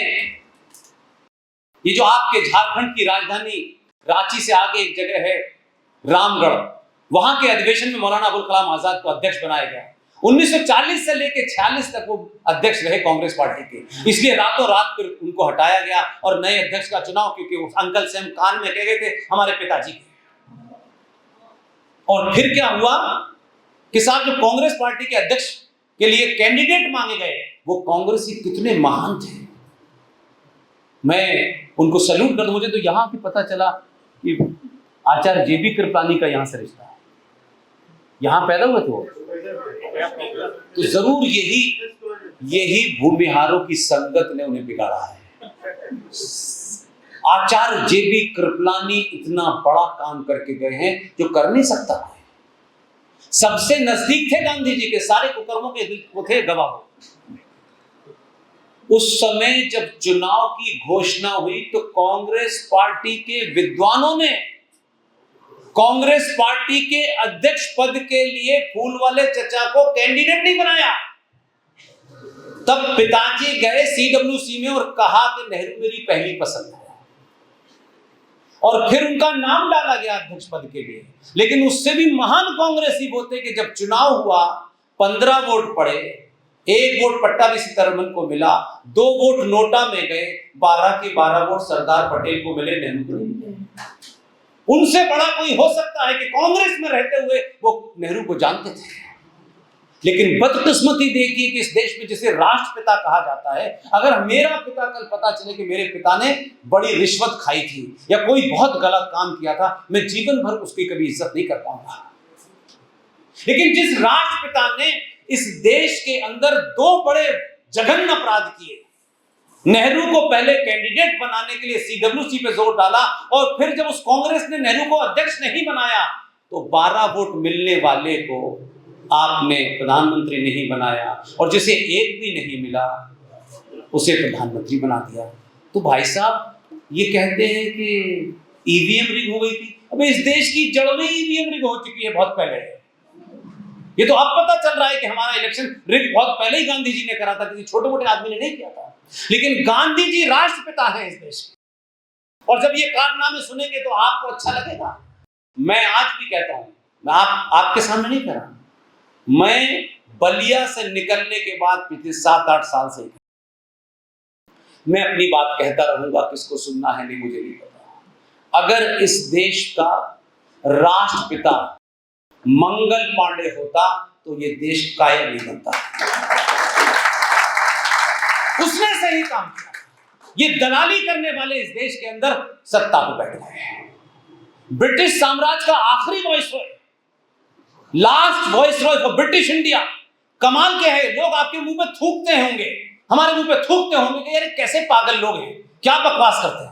ये जो आपके झारखंड की राजधानी रांची से आगे एक जगह है रामगढ़, वहां के अधिवेशन में मौलाना अबुल कलाम आजाद को अध्यक्ष बनाया गया। 1940 से लेकर 46 तक वो अध्यक्ष रहे कांग्रेस पार्टी के, इसलिए रातों रात फिर उनको हटाया गया और नए अध्यक्ष का चुनाव, क्योंकि वो अंकल सैम कान में कह गए थे हमारे पिताजी के। और फिर क्या हुआ कि साहब जो कांग्रेस पार्टी के अध्यक्ष के लिए कैंडिडेट मांगे गए, वो कांग्रेसी कितने महान थे, मैं उनको सैल्यूट कर दूं। मुझे तो यहां भी पता चला कि आचार्य जेबी कृपलानी का यहां से रिश्ता है, यहां पैदा हुए थे वो, तो जरूर यही भूमिहारों की संगत ने उन्हें बिगाड़ा है। आचार्य जेबी कृपलानी इतना बड़ा काम करके गए हैं जो कर नहीं सकता है। सबसे नजदीक थे गांधी जी के, सारे कुकर्मों के वो थे गवाह। उस समय जब चुनाव की घोषणा हुई तो कांग्रेस पार्टी के विद्वानों ने कांग्रेस पार्टी के अध्यक्ष पद के लिए फूलवाले चचा को कैंडिडेट नहीं बनाया। तब पिताजी गए सीडब्ल्यूसी में और कहा कि नेहरू मेरी पहली पसंद है, और फिर उनका नाम डाला गया अध्यक्ष पद के लिए। लेकिन उससे भी महान कांग्रेसी वो थे कि जब चुनाव हुआ 15 वोट पड़े, 1 वोट पट्टाभी सीतारमन को मिला, 2 वोट नोटा में गए, 12 के 12 वोट सरदार पटेल को मिले, नेहरू को नहीं मिले। उनसे बड़ा कोई हो सकता है कि कांग्रेस में रहते हुए वो नेहरू को जानते थे। लेकिन बदकिस्मती देखिए कि इस देश में जिसे राष्ट्रपिता कहा जाता है, अगर मेरा पिता कल पता चले कि मेरे पिता ने बड़ी रिश्वत खाई थी या कोई बहुत गलत काम किया था, मैं जीवन भर उसकी कभी इज्जत नहीं कर पाऊंगा। लेकिन जिस राष्ट्रपिता ने इस देश के अंदर 2 बड़े जघन्य अपराध किए, नेहरू को पहले कैंडिडेट बनाने के लिए सीडब्ल्यूसी पे जोर डाला, और फिर जब उस कांग्रेस ने नेहरू को अध्यक्ष नहीं बनाया तो 12 वोट मिलने वाले को आपने प्रधानमंत्री नहीं बनाया, और जिसे 1 भी नहीं मिला उसे प्रधानमंत्री बना दिया। तो भाई साहब ये कहते हैं कि ईवीएम रिग हो गई थी। अब इस देश की जड़ में ईवीएम रिग हो चुकी है बहुत पहले। ये तो अब पता चल रहा है कि हमारा इलेक्शन रिग बहुत पहले ही गांधी जी ने करा था, किसी छोटे मोटे आदमी ने नहीं किया था। लेकिन गांधी जी राष्ट्रपिता हैं इस देश के, और जब ये कारनामे सुनेंगे तो आपको अच्छा लगेगा। मैं आज भी कहता हूं, मैं आपके सामने नहीं कह रहा, मैं बलिया से निकलने के बाद पिछले 7-8 साल से मैं अपनी बात कहता रहूंगा, किसको सुनना है नहीं मुझे नहीं पता। अगर इस देश का राष्ट्रपिता मंगल पांडे होता तो ये देश कायम नहीं बनता। उसने सही काम किया। ये दलाली करने वाले इस देश के अंदर सत्ता पर बैठ गए। ब्रिटिश साम्राज्य का आखिरी viceroy, last viceroy for British India कमाल क्या है, लोग आपके मुंह पे थूकते होंगे, हमारे मुंह पे थूकते होंगे कि यार कैसे पागल लोग हैं, क्या बकवास करते हैं।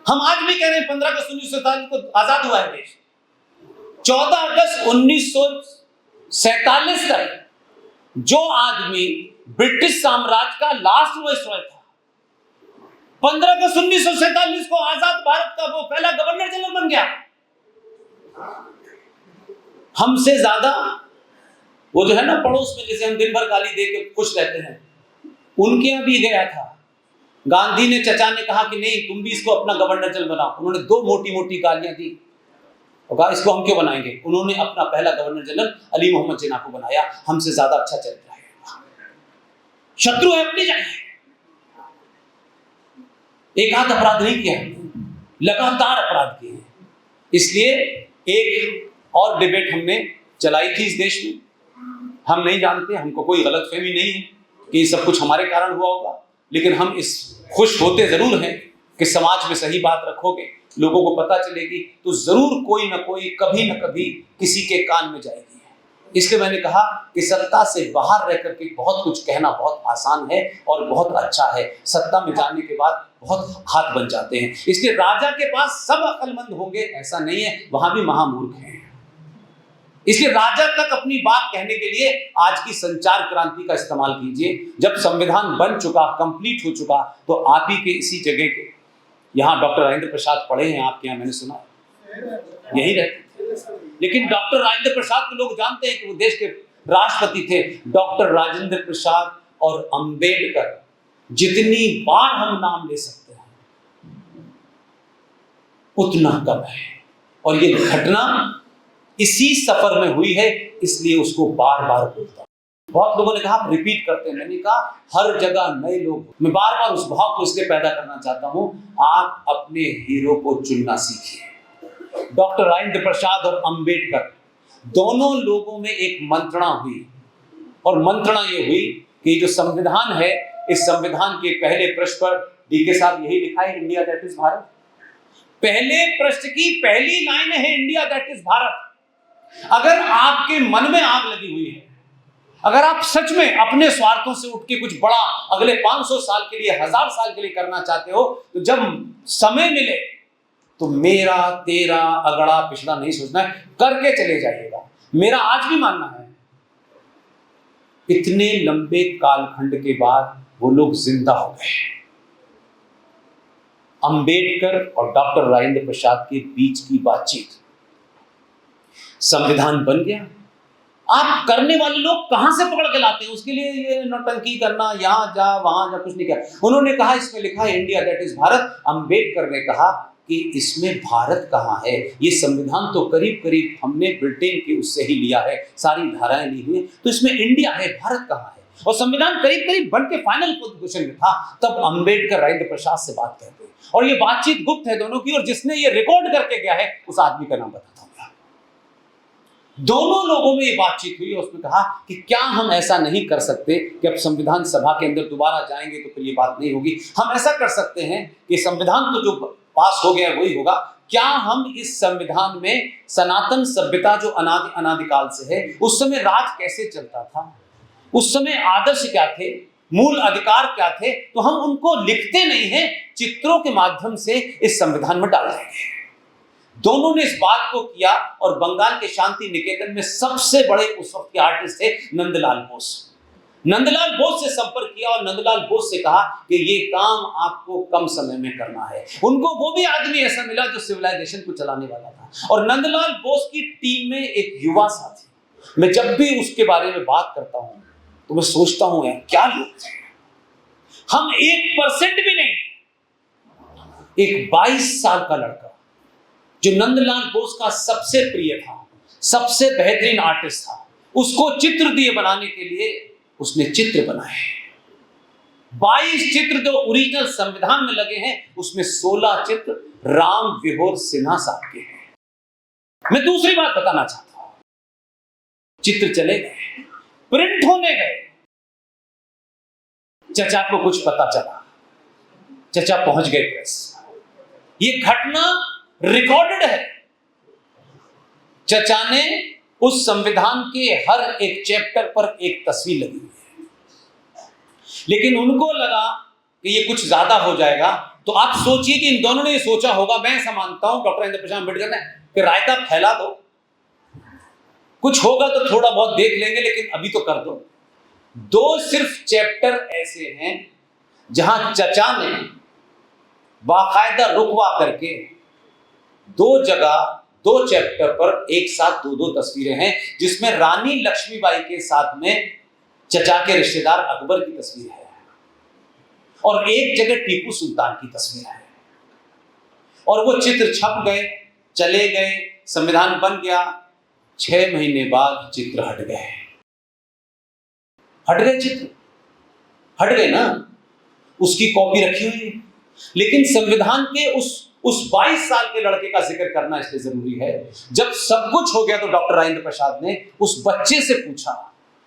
हम आज भी कह रहे हैं 15 अगस्त 1947 को आजाद हुआ है देश। 14 अगस्त 1947 तक जो आदमी ब्रिटिश साम्राज्य का लास्ट वाइसरॉय था, 15 अगस्त 1947 को आजाद भारत का वो पहला गवर्नर जनरल बन गया। हमसे ज्यादा वो जो है ना पड़ोस में, जैसे हम दिन भर गाली दे के खुश रहते हैं, उनके यहां भी गया था। गांधी ने, चचा ने कहा कि नहीं तुम भी इसको अपना गवर्नर जनरल बनाओ। उन्होंने 2 मोटी मोटी गालियां दी और कहा इसको हम क्यों बनाएंगे। उन्होंने अपना पहला गवर्नर जनरल अली मोहम्मद जिन्ना को बनाया। हमसे ज्यादा अच्छा चल रहा है, शत्रु है अपनी जगह, एक आध अपराध नहीं किया, लगातार अपराध किए। इसलिए एक और डिबेट हमने चलाई थी इस देश में। हम नहीं जानते, हमको कोई गलतफहमी नहीं है कि ये सब कुछ हमारे कारण हुआ होगा, लेकिन हम इस खुश होते जरूर हैं कि समाज में सही बात रखोगे, लोगों को पता चलेगी, तो जरूर कोई ना कोई कभी ना कभी किसी के कान में जाएगी। इसलिए मैंने कहा कि सत्ता से बाहर रह करके बहुत कुछ कहना बहुत आसान है और बहुत अच्छा है, सत्ता में जाने के बाद बहुत हाथ बन जाते हैं। इसलिए राजा के पास सब अक्लमंद होंगे ऐसा नहीं है, वहां भी महामूर्ख हैं। इसलिए राजा तक अपनी बात कहने के लिए आज की संचार क्रांति का इस्तेमाल कीजिए। जब संविधान बन चुका, कंप्लीट हो चुका, तो आप ही के इसी जगह के यहाँ डॉक्टर राजेंद्र प्रसाद पढ़े हैं आपके यहाँ, मैंने सुना यही रहते। लेकिन डॉक्टर राजेंद्र प्रसाद को लोग जानते हैं कि वो देश के राष्ट्रपति थे। डॉक्टर राजेंद्र प्रसाद और अंबेडकर, जितनी बार हम नाम ले सकते हैं उतना कम है, और ये घटना इसी सफर में हुई है, इसलिए उसको बार बार बोलता हूं। बहुत लोगों ने कहा आप रिपीट करते हैं, मैंने कहा हर जगह नए लोग। मैं बार बार उस भाव को इसलिए पैदा करना चाहता हूं, आप अपने हीरो को चुनना सीखिए। डॉक्टर राजेंद्र प्रसाद और अंबेडकर दोनों लोगों में एक मंत्रणा हुई, और मंत्रणा ये हुई कि जो संविधान है, इस संविधान के पहले पृष्ठ पर डीके साहब यही लिखा है, इंडिया दैट इज भारत। पहले पृष्ठ की पहली लाइन है इंडिया दैट इज भारत। अगर आपके मन में आग लगी हुई है, अगर आप सच में अपने स्वार्थों से उठ के कुछ बड़ा अगले 500 साल के लिए, 1000 साल के लिए करना चाहते हो, तो जब समय मिले तो मेरा तेरा अगड़ा पिछड़ा नहीं सोचना है, करके चले जाइएगा। मेरा आज भी मानना है इतने लंबे कालखंड के बाद वो लोग जिंदा हो गए। अंबेडकर और डॉक्टर राजेंद्र प्रसाद के बीच की बातचीत, संविधान बन गया। आप करने वाले लोग कहां से पकड़ के लाते हैं, उसके लिए ये नौटंकी करना, यहां जा वहां जा, कुछ नहीं किया। उन्होंने कहा इसमें लिखा है India that is Bharat. Ambedkar ने कहा कि इसमें भारत कहां है, ये संविधान तो करीब करीब हमने ब्रिटेन के उससे ही लिया है, सारी धाराएं ली हुई, तो इसमें इंडिया है, भारत कहां है। और संविधान करीब करीब बन के फाइनल पोजीशन में था, तब अंबेडकर राजेंद्र प्रसाद से बात करते, और ये बातचीत गुप्त है दोनों की, और जिसने ये रिकॉर्ड करके गया है उस आदमी का नाम बताता हूं। दोनों लोगों में ये बातचीत हुई, और उसने कहा कि क्या हम ऐसा नहीं कर सकते कि अब संविधान सभा के अंदर दोबारा जाएंगे तो फिर ये बात नहीं होगी। हम ऐसा कर सकते हैं कि संविधान तो जो पास हो गया वही होगा, क्या हम इस संविधान में सनातन सभ्यता जो अनादिकाल से है, उस समय राज कैसे चलता था, उस समय आदर्श क्या थे, मूल अधिकार क्या थे, तो हम उनको लिखते नहीं हैं, चित्रों के माध्यम से इस संविधान में डाल देंगे। दोनों ने इस बात को किया, और बंगाल के शांति निकेतन में सबसे बड़े उस वक्त के आर्टिस्ट थे नंदलाल बोस। नंदलाल बोस से संपर्क किया और नंदलाल बोस से कहा कि ये काम आपको कम समय में करना है। उनको वो भी आदमी ऐसा मिला जो सिविलाइजेशन को चलाने वाला था, और नंदलाल बोस की टीम में एक युवा साथी। मैं जब भी उसके बारे में बात करता हूं तो मैं सोचता हूं यार क्या लोग थे। हम 1% भी नहीं, एक 22 साल का लड़का जो नंदलाल बोस का सबसे प्रिय था, सबसे बेहतरीन आर्टिस्ट था, उसको चित्र दिए बनाने के लिए उसने चित्र बनाए। 22 चित्र जो ओरिजिनल संविधान में लगे हैं, उसमें 16 चित्र राम विभोर सिन्हा साहब के हैं। मैं दूसरी बात बताना चाहता हूं, चित्र चले गए, प्रिंट होने गए, चचा को कुछ पता चला, चचा पहुंच गए प्रेस, ये घटना रिकॉर्डेड है। चचा ने उस संविधान के हर एक चैप्टर पर एक तस्वीर लगी हुई है। लेकिन उनको लगा कि ये कुछ ज्यादा हो जाएगा, तो आप सोचिए कि इन दोनों ने ये सोचा होगा, मैं ऐसा मानता हूं डॉक्टर राजेंद्र प्रसाद अम्बेडकर ने, कि रायता फैला दो, कुछ होगा तो थोड़ा बहुत देख लेंगे, लेकिन अभी तो कर दो। दो सिर्फ चैप्टर ऐसे हैं जहां चचा ने बाकायदा रुकवा करके दो जगह, दो चैप्टर पर एक साथ दो दो तस्वीरें हैं, जिसमें रानी लक्ष्मीबाई के साथ में चचा के रिश्तेदार अकबर की तस्वीर है और एक जगह टीपू सुल्तान की तस्वीर है। और वो चित्र छप गए, चले गए, संविधान बन गया। 6 महीने बाद चित्र हट गए चित्र हट गए ना, उसकी कॉपी रखी हुई है। लेकिन संविधान के उस 22 साल के लड़के का जिक्र करना इसलिए जरूरी है, जब सब कुछ हो गया तो डॉक्टर राजेंद्र प्रसाद ने उस बच्चे से पूछा,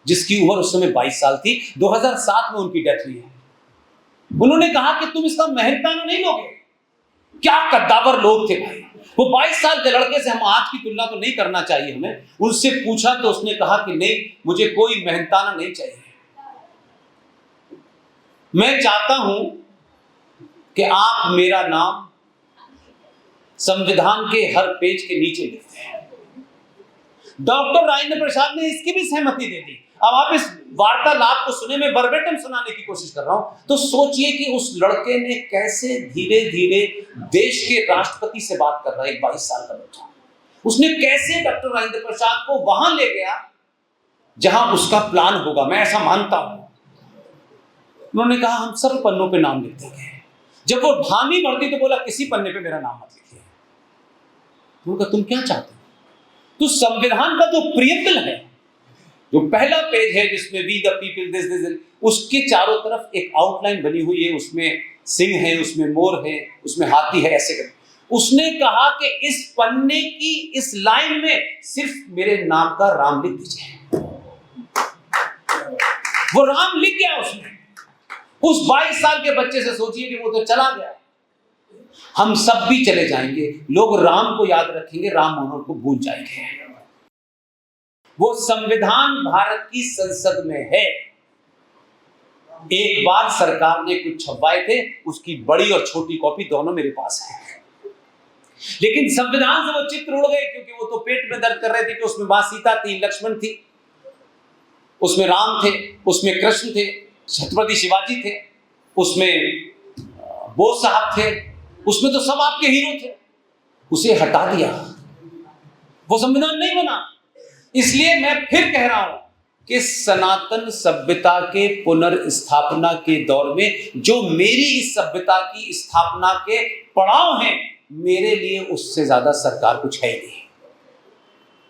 जिसकी उम्र उस समय 22 साल थी, 2007 में उनकी डेथ हुई है। उन्होंने कहा कि तुम इसका मेहनताना नहीं लोगे? क्या कद्दावर लोग थे भाई। वो 22 साल के लड़के से हम आज की तुलना तो नहीं करना चाहिए हमें। उनसे पूछा तो उसने कहा कि नहीं, मुझे कोई मेहनताना नहीं चाहिए। मैं चाहता हूं कि आप मेरा नाम संविधान के हर पेज के नीचे लिखते हैं। डॉक्टर राजेंद्र प्रसाद ने इसकी भी सहमति दे दी। अब आप इस वार्तालाप को सुने, मैं वर्बेटम सुनाने की कोशिश कर रहा हूं, तो सोचिए कि उस लड़के ने कैसे धीरे धीरे देश के राष्ट्रपति से बात कर रहा है, एक 22 साल का बच्चा, उसने कैसे डॉक्टर राजेंद्र प्रसाद को वहां ले गया जहां उसका प्लान होगा, मैं ऐसा मानता हूं। उन्होंने कहा हम सब पन्नों पे नाम लिख देंगे। जब वो हामी भरती तो बोला किसी पन्ने पे मेरा नाम मत लिखिए। उन्होंने कहा तुम क्या चाहते हो? तो संविधान का जो प्रियम्बल है, जो पहला पेज है जिसमें वी द पीपल दिस, उसके चारों तरफ एक आउटलाइन बनी हुई है, उसमें सिंह है, उसमें मोर है, उसमें हाथी है, ऐसे करके उसने कहा कि इस पन्ने की इस लाइन में सिर्फ मेरे नाम का राम लिख दीजिए। वो राम लिख गया उसमें। उस 22 साल के बच्चे से सोचिए कि वो तो चला गया, हम सब भी चले जाएंगे, लोग राम को याद रखेंगे, राम मनोहर को भूल जाएंगे। वो संविधान भारत की संसद में है। एक बार सरकार ने कुछ छपवाए थे, उसकी बड़ी और छोटी कॉपी दोनों मेरे पास है। लेकिन संविधान से वो चित्र उड़ गए, क्योंकि वो तो पेट में दर्द कर रहे थे कि उसमें मां सीता थी, लक्ष्मण थी, उसमें राम थे, उसमें कृष्ण थे, छत्रपति शिवाजी थे, उसमें बोस साहब थे, उसमें तो सब आपके हीरो थे। उसे हटा दिया, वो संविधान नहीं बना। इसलिए मैं फिर कह रहा हूं कि सनातन सभ्यता के पुनर्स्थापना के दौर में जो मेरी इस सभ्यता की स्थापना के पड़ाव हैं, मेरे लिए उससे ज्यादा सरकार कुछ है नहीं।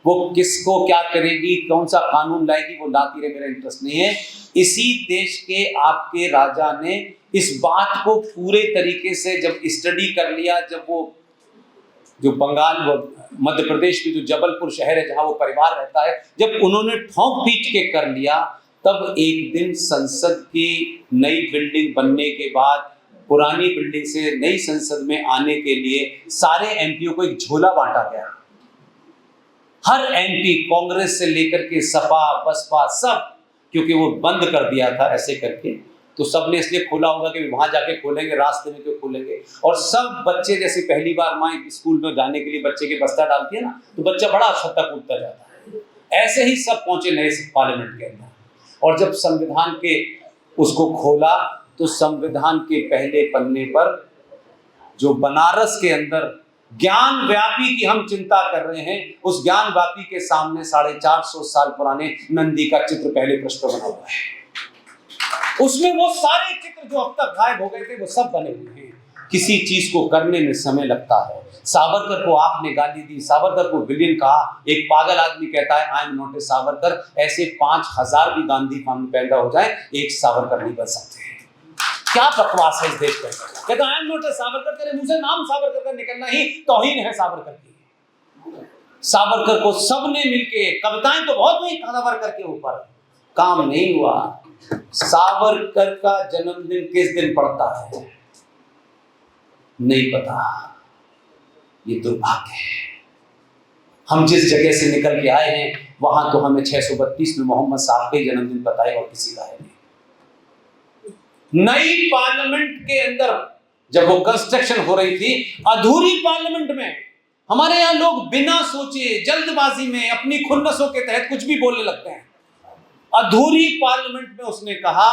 वो किसको क्या करेगी, कौन सा कानून लाएगी, वो लाती रहे, मेरा इंटरेस्ट नहीं है। इसी देश के आपके राजा ने इस बात को पूरे तरीके से जब स्टडी कर लिया, जब वो जो बंगाल, मध्य प्रदेश की जो जबलपुर शहर है जहां वो परिवार रहता है, जब उन्होंने ठोंक पीट के कर लिया, तब एक दिन संसद की नई बिल्डिंग बनने के बाद पुरानी बिल्डिंग से नई संसद में आने के लिए सारे एमपीओ को एक झोला बांटा गया। हर एमपी, कांग्रेस से लेकर के सपा बसपा सब, क्योंकि वो बंद कर दिया था ऐसे करके, तो सबने इसलिए खोला होगा कि वहां जाके खोलेंगे, रास्ते में क्यों खोलेंगे। और सब बच्चे, जैसे पहली बार माँ स्कूल में जाने के लिए बच्चे के बस्ता डालती है ना, तो बच्चा बड़ा छत्ता कूदता जाता है, ऐसे ही सब पहुंचे नए पार्लियामेंट के अंदर। और जब संविधान के उसको खोला, तो संविधान के पहले पन्ने पर जो बनारस के अंदर ज्ञान व्यापी की हम चिंता कर रहे हैं, उस ज्ञान व्यापी के सामने 450 साल पुराने नंदी का चित्र पहले पृष्ठ पर बना हुआ है। उसमें वो सारे चित्र जो अब तक गायब हो गए थे, वो सब बने हुए हैं। किसी चीज को करने में समय लगता है। सावरकर को आपने गाली दी, सावरकर को विलेन कहा, एक पागल आदमी कहता है I am not a Savarkar. ऐसे 5000 भी गांधी पैदा हो जाए, एक सावरकर नहीं बन सकते। क्या बकवास है इस देश में। कहता I am not a Savarkar, तेरे मुंह से नाम सावरकर का निकलना ही तौहीन है सावरकर की। सावरकर को सबने मिलके, कविताएं तो बहुत हुई सावरकर के ऊपर, काम नहीं हुआ। सावरकर का जन्मदिन किस दिन पड़ता है नहीं पता, ये दुर्भाग्य है। हम जिस जगह से निकल के आए हैं वहां तो हमें 632 में मोहम्मद साहब का जन्मदिन बताए और किसी का है नहीं। नई पार्लियामेंट के अंदर जब वो कंस्ट्रक्शन हो रही थी, अधूरी पार्लियामेंट में हमारे यहां लोग बिना सोचे जल्दबाजी में अपनी खुन्नसों के तहत कुछ भी बोलने लगते हैं। अधूरी पार्लियामेंट में उसने कहा,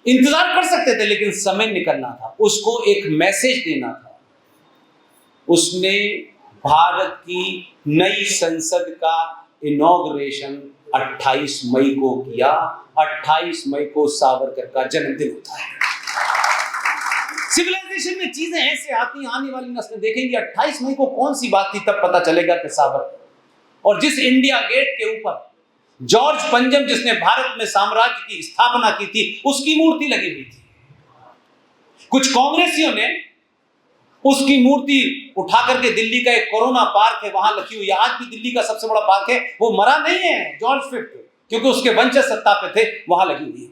इंतजार कर सकते थे लेकिन समय निकलना था, उसको एक मैसेज देना था। उसने भारत की नई संसद का इनॉग्रेशन 28 मई को किया। 28 मई को सावरकर का जन्मदिन होता है। सिविलाइजेशन में चीजें ऐसे आती, आने वाली नस्लें देखेंगी 28 मई को कौन सी बात थी, तब पता चलेगा कि सावरकर। और जिस इंडिया गेट के ऊपर जॉर्ज पंजम जिसने भारत में साम्राज्य की स्थापना की थी, उसकी मूर्ति लगी हुई थी। कुछ कांग्रेसियों ने उसकी मूर्ति उठा करके दिल्ली का एक कोरोना पार्क है वहां रखी हुई है। आज भी दिल्ली का सबसे बड़ा पार्क है, वो मरा नहीं है जॉर्ज फिफ्थ, क्योंकि उसके वंशज सत्ता पे थे, वहां लगी हुई है।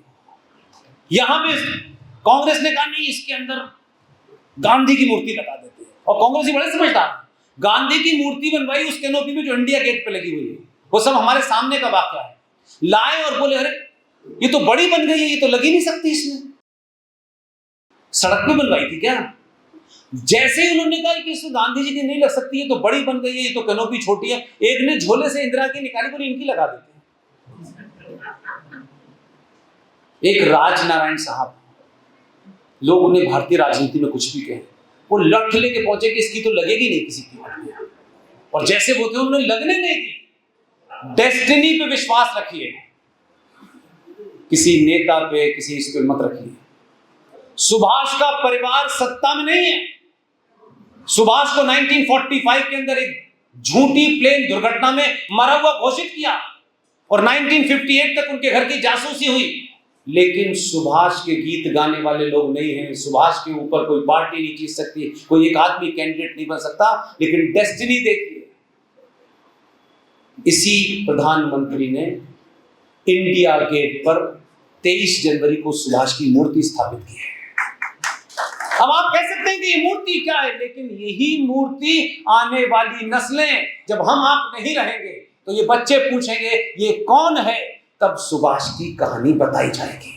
यहां पे कांग्रेस ने कहा नहीं, इसके अंदर गांधी की मूर्ति लगा देते हैं। और कांग्रेसी बड़े समझदार, गांधी की मूर्ति बनवाई उस कैनोपी में जो इंडिया गेट पे लगी हुई है। वो सब हमारे सामने का वाकया है। लाए और बोले अरे ये तो बड़ी बन गई है, ये तो लगी नहीं सकती इसमें। सड़क पे बनवाई थी क्या? जैसे ही उन्होंने कहा कि इसमें गांधी जी की नहीं लग सकती है, तो बड़ी बन गई है, ये तो कैनोपी छोटी है, एक ने झोले से इंदिरा की निकाली, बोली इनकी लगा देते हैं। एक राजनारायण साहब, लोग उन्हें भारतीय राजनीति में कुछ भी कहें, वो लठ लेके पहुंचे कि इसकी तो लगेगी नहीं किसी की। और जैसे वो थे उन्होंने लगने नहीं दी। डेस्टिनी पे विश्वास रखिए, किसी नेता पे किसी इस पे मत रखिए। सुभाष का परिवार सत्ता में नहीं है। सुभाष को 1945 के अंदर एक झूठी प्लेन दुर्घटना में मरा हुआ घोषित किया और 1958 तक उनके घर की जासूसी हुई। लेकिन सुभाष के गीत गाने वाले लोग नहीं हैं। सुभाष के ऊपर कोई पार्टी नहीं जीत सकती, कोई एक आदमी कैंडिडेट नहीं बन सकता। लेकिन डेस्टिनी देखिए, इसी प्रधानमंत्री ने इंडिया गेट पर 23 जनवरी को सुभाष की मूर्ति स्थापित की है। अब आप कह सकते हैं कि ये मूर्ति क्या है, लेकिन यही मूर्ति आने वाली नस्लें, जब हम आप नहीं रहेंगे तो ये बच्चे पूछेंगे ये कौन है, तब सुभाष की कहानी बताई जाएगी।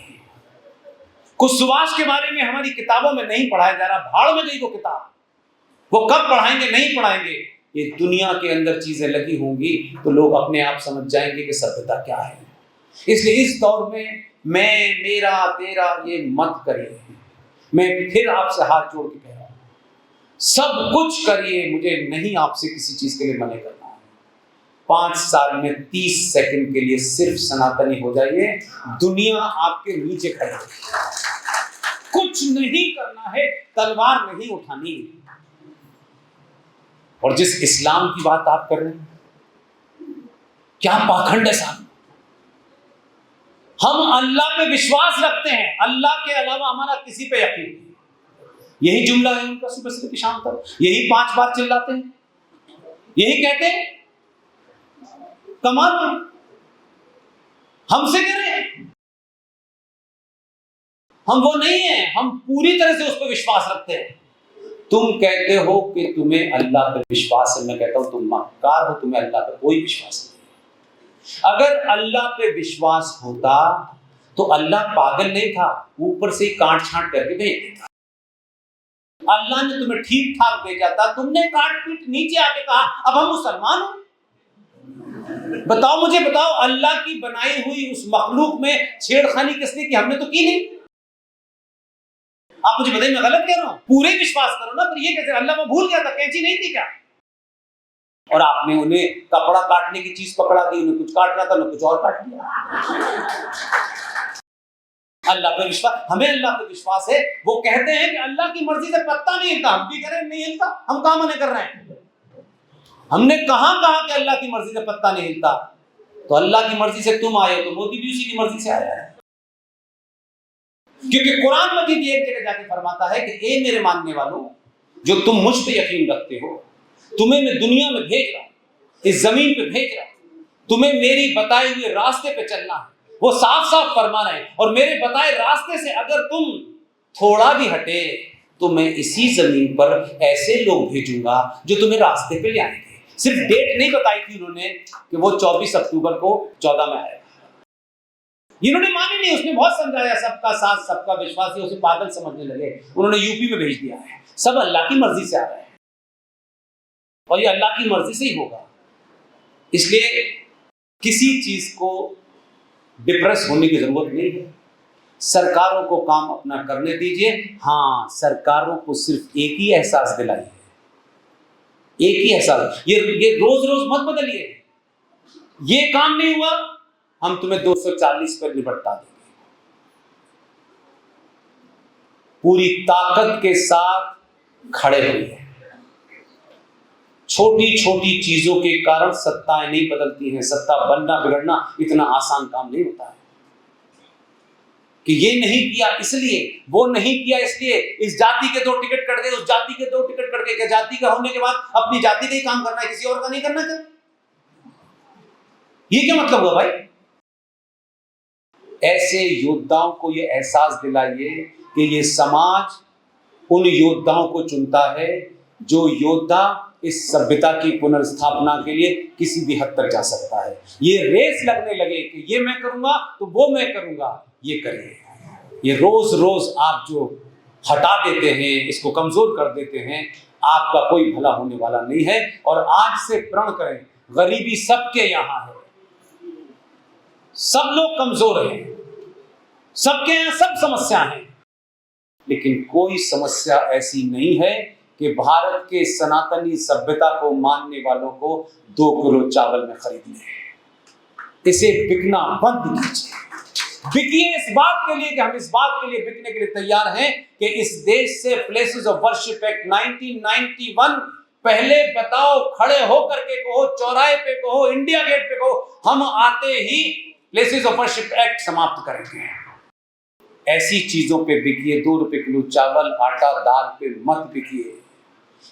कुछ सुभाष के बारे में हमारी किताबों में नहीं पढ़ाया जा रहा, भाड़ में गई वो किताब। वो कब पढ़ाएंगे, नहीं पढ़ाएंगे। ये दुनिया के अंदर चीजें लगी होंगी तो लोग अपने आप समझ जाएंगे कि सभ्यता क्या है। इसलिए इस दौर में मैं, मेरा, तेरा ये मत करिए। मैं फिर आपसे हाथ जोड़ के कह रहा हूं, सब कुछ करिए, मुझे नहीं आपसे किसी चीज के लिए मना करना है। 5 साल में 30 सेकंड के लिए सिर्फ सनातनी हो जाइए, दुनिया आपके नीचे खड़ी है। कुछ नहीं करना है, तलवार नहीं उठानी। और जिस इस्लाम की बात आप कर रहे हैं, क्या पाखंड है साहब। हम अल्लाह पे विश्वास रखते हैं, अल्लाह के अलावा हमारा किसी पे यकीन नहीं। यही जुमला है उनका सुबह से लेकर शाम तक, यही 5 बार चिल्लाते हैं, यही कहते हैं कमाल हमसे करें। हम वो नहीं है, हम पूरी तरह से उस पर विश्वास रखते हैं। तुम कहते हो कि तुम्हें अल्लाह पर विश्वास है, मैं कहता हूं तुम मक्कार हो, तुम्हें अल्लाह पर कोई विश्वास नहीं। अगर अल्लाह पे विश्वास होता तो अल्लाह पागल नहीं था, ऊपर से काट छांट करके भेज देता। अल्लाह ने तुम्हें ठीक ठाक भेजा था, तुमने काट पीट नीचे आके कहा अब हम मुसलमान हो। बताओ, मुझे बताओ, अल्लाह की बनाई हुई उस मखलूक में छेड़खानी किसने की? हमने तो की नहीं। आप मुझे बताइए मैं गलत कह रहा हूं? पूरे विश्वास करो ना, पर ये कैसे? अल्लाह में भूल गया था, कैंची नहीं थी क्या? और आपने उन्हें कपड़ा काटने की चीज पकड़ा दी, उन्हें कुछ काट रहा था, उन्हें कुछ और काट दिया। अल्लाह पे विश्वास, हमें अल्लाह पे विश्वास है। वो कहते हैं कि अल्लाह की मर्जी से पत्ता नहीं हिलता, हम भी करें नहीं हिलता, हम कहां मने कर रहे हैं? हमने कहां कहा कि अल्लाह की मर्जी से पत्ता नहीं हिलता? तो अल्लाह की मर्जी से तुम आए हो तो मोदी भी उसी की मर्जी से आया है। क्योंकि कुरान मजीद एक जगह जाके फरमाता है कि ए मेरे मानने वालों, जो तुम मुझ पे यकीन रखते हो, तुम्हें मैं दुनिया में भेज रहा हूं, इस जमीन पे भेज रहा हूं, तुम्हें मेरी बताए हुए रास्ते पे चलना है। वो साफ साफ फरमा रहे हैं, और मेरे बताए रास्ते से अगर तुम थोड़ा भी हटे तो मैं इसी जमीन पर ऐसे लोग भेजूंगा जो तुम्हें रास्ते पे ले आएंगे। सिर्फ डेट नहीं बताई थी उन्होंने कि वो 24 अक्टूबर को 14 में आएगा। इन्होंने मानी नहीं, उसने बहुत समझाया, सबका साथ सबका विश्वास, उसे पागल समझने लगे। उन्होंने यूपी में भेज दिया है। सब अल्लाह की मर्जी से आ रहा है और ये अल्लाह की मर्जी से ही होगा। इसलिए किसी चीज को डिप्रेस होने की जरूरत नहीं है। सरकारों को काम अपना करने दीजिए। हाँ, सरकारों को सिर्फ एक ही एहसास दिलाइए, एक ही एहसास, ये रोज रोज मत बदलिए। ये काम नहीं हुआ, हम तुम्हें 240 पर निपटा देंगे। पूरी ताकत के साथ खड़े हुए। छोटी छोटी चीजों के कारण सत्ताएं नहीं बदलती हैं। सत्ता बनना बिगड़ना इतना आसान काम नहीं होता है कि ये नहीं किया इसलिए, वो नहीं किया इसलिए, इस जाति के 2 टिकट कट गए, उस जाति के 2 टिकट कट गए। क्या जाति का होने के बाद अपनी जाति का ही काम करना है, किसी और का नहीं करना? क्या ये क्या मतलब हुआ भाई? ऐसे योद्धाओं को ये एहसास दिलाइए कि ये समाज उन योद्धाओं को चुनता है जो योद्धा इस सभ्यता की पुनर्स्थापना के लिए किसी भी हद तक जा सकता है। ये रेस लगने लगे कि ये मैं करूंगा तो वो मैं करूंगा, ये करिए। ये रोज रोज आप जो हटा देते हैं, इसको कमजोर कर देते हैं, आपका कोई भला होने वाला नहीं है। और आज से प्रण करें, गरीबी सबके यहां है, सब लोग कमजोर हैं, सबके यहां सब समस्या है, लेकिन कोई समस्या ऐसी नहीं है कि भारत के सनातनी सभ्यता को मानने वालों को 2 किलो चावल में खरीद ले। इसे बिकना बंद कीजिए। बिकिए इस बात के लिए कि हम इस बात के लिए बिकने के लिए तैयार हैं कि इस देश से प्लेसेस ऑफ वर्शिप एक्ट 1991 पहले बताओ, खड़े होकर के कहो, चौराहे पे कहो, इंडिया गेट पे कहो, हम आते ही प्लेसेस ऑफ वर्शिप एक्ट समाप्त करेंगे। ऐसी चीजों पे बिकिए। 2 रुपए किलो चावल, आटा, दाल पे मत बिकिए।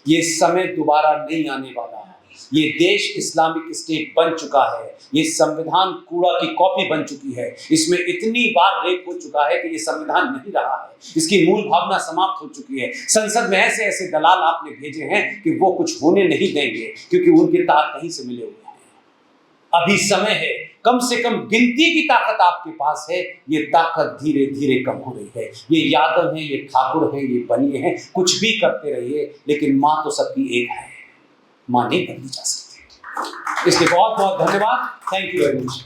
ये समय दोबारा नहीं आने वाला है। ये देश इस्लामिक स्टेट बन चुका है। ये संविधान कूड़ा की कॉपी बन चुकी है। इसमें इतनी बार रेप हो चुका है कि ये संविधान नहीं रहा है। इसकी मूल भावना समाप्त हो चुकी है। संसद में ऐसे ऐसे दलाल आपने भेजे हैं कि वो कुछ होने नहीं देंगे, क्योंकि उनके तार कहीं से मिले हुए हैं। अभी समय है, कम से कम गिनती की ताकत आपके पास है। ये ताकत धीरे धीरे कम हो रही है। ये यादव है, ये ठाकुर है, ये बनिए हैं, कुछ भी करते रहिए, लेकिन मां तो सबकी एक है। मां नहीं बदली जा सकती। इसलिए बहुत बहुत धन्यवाद। Thank you very much.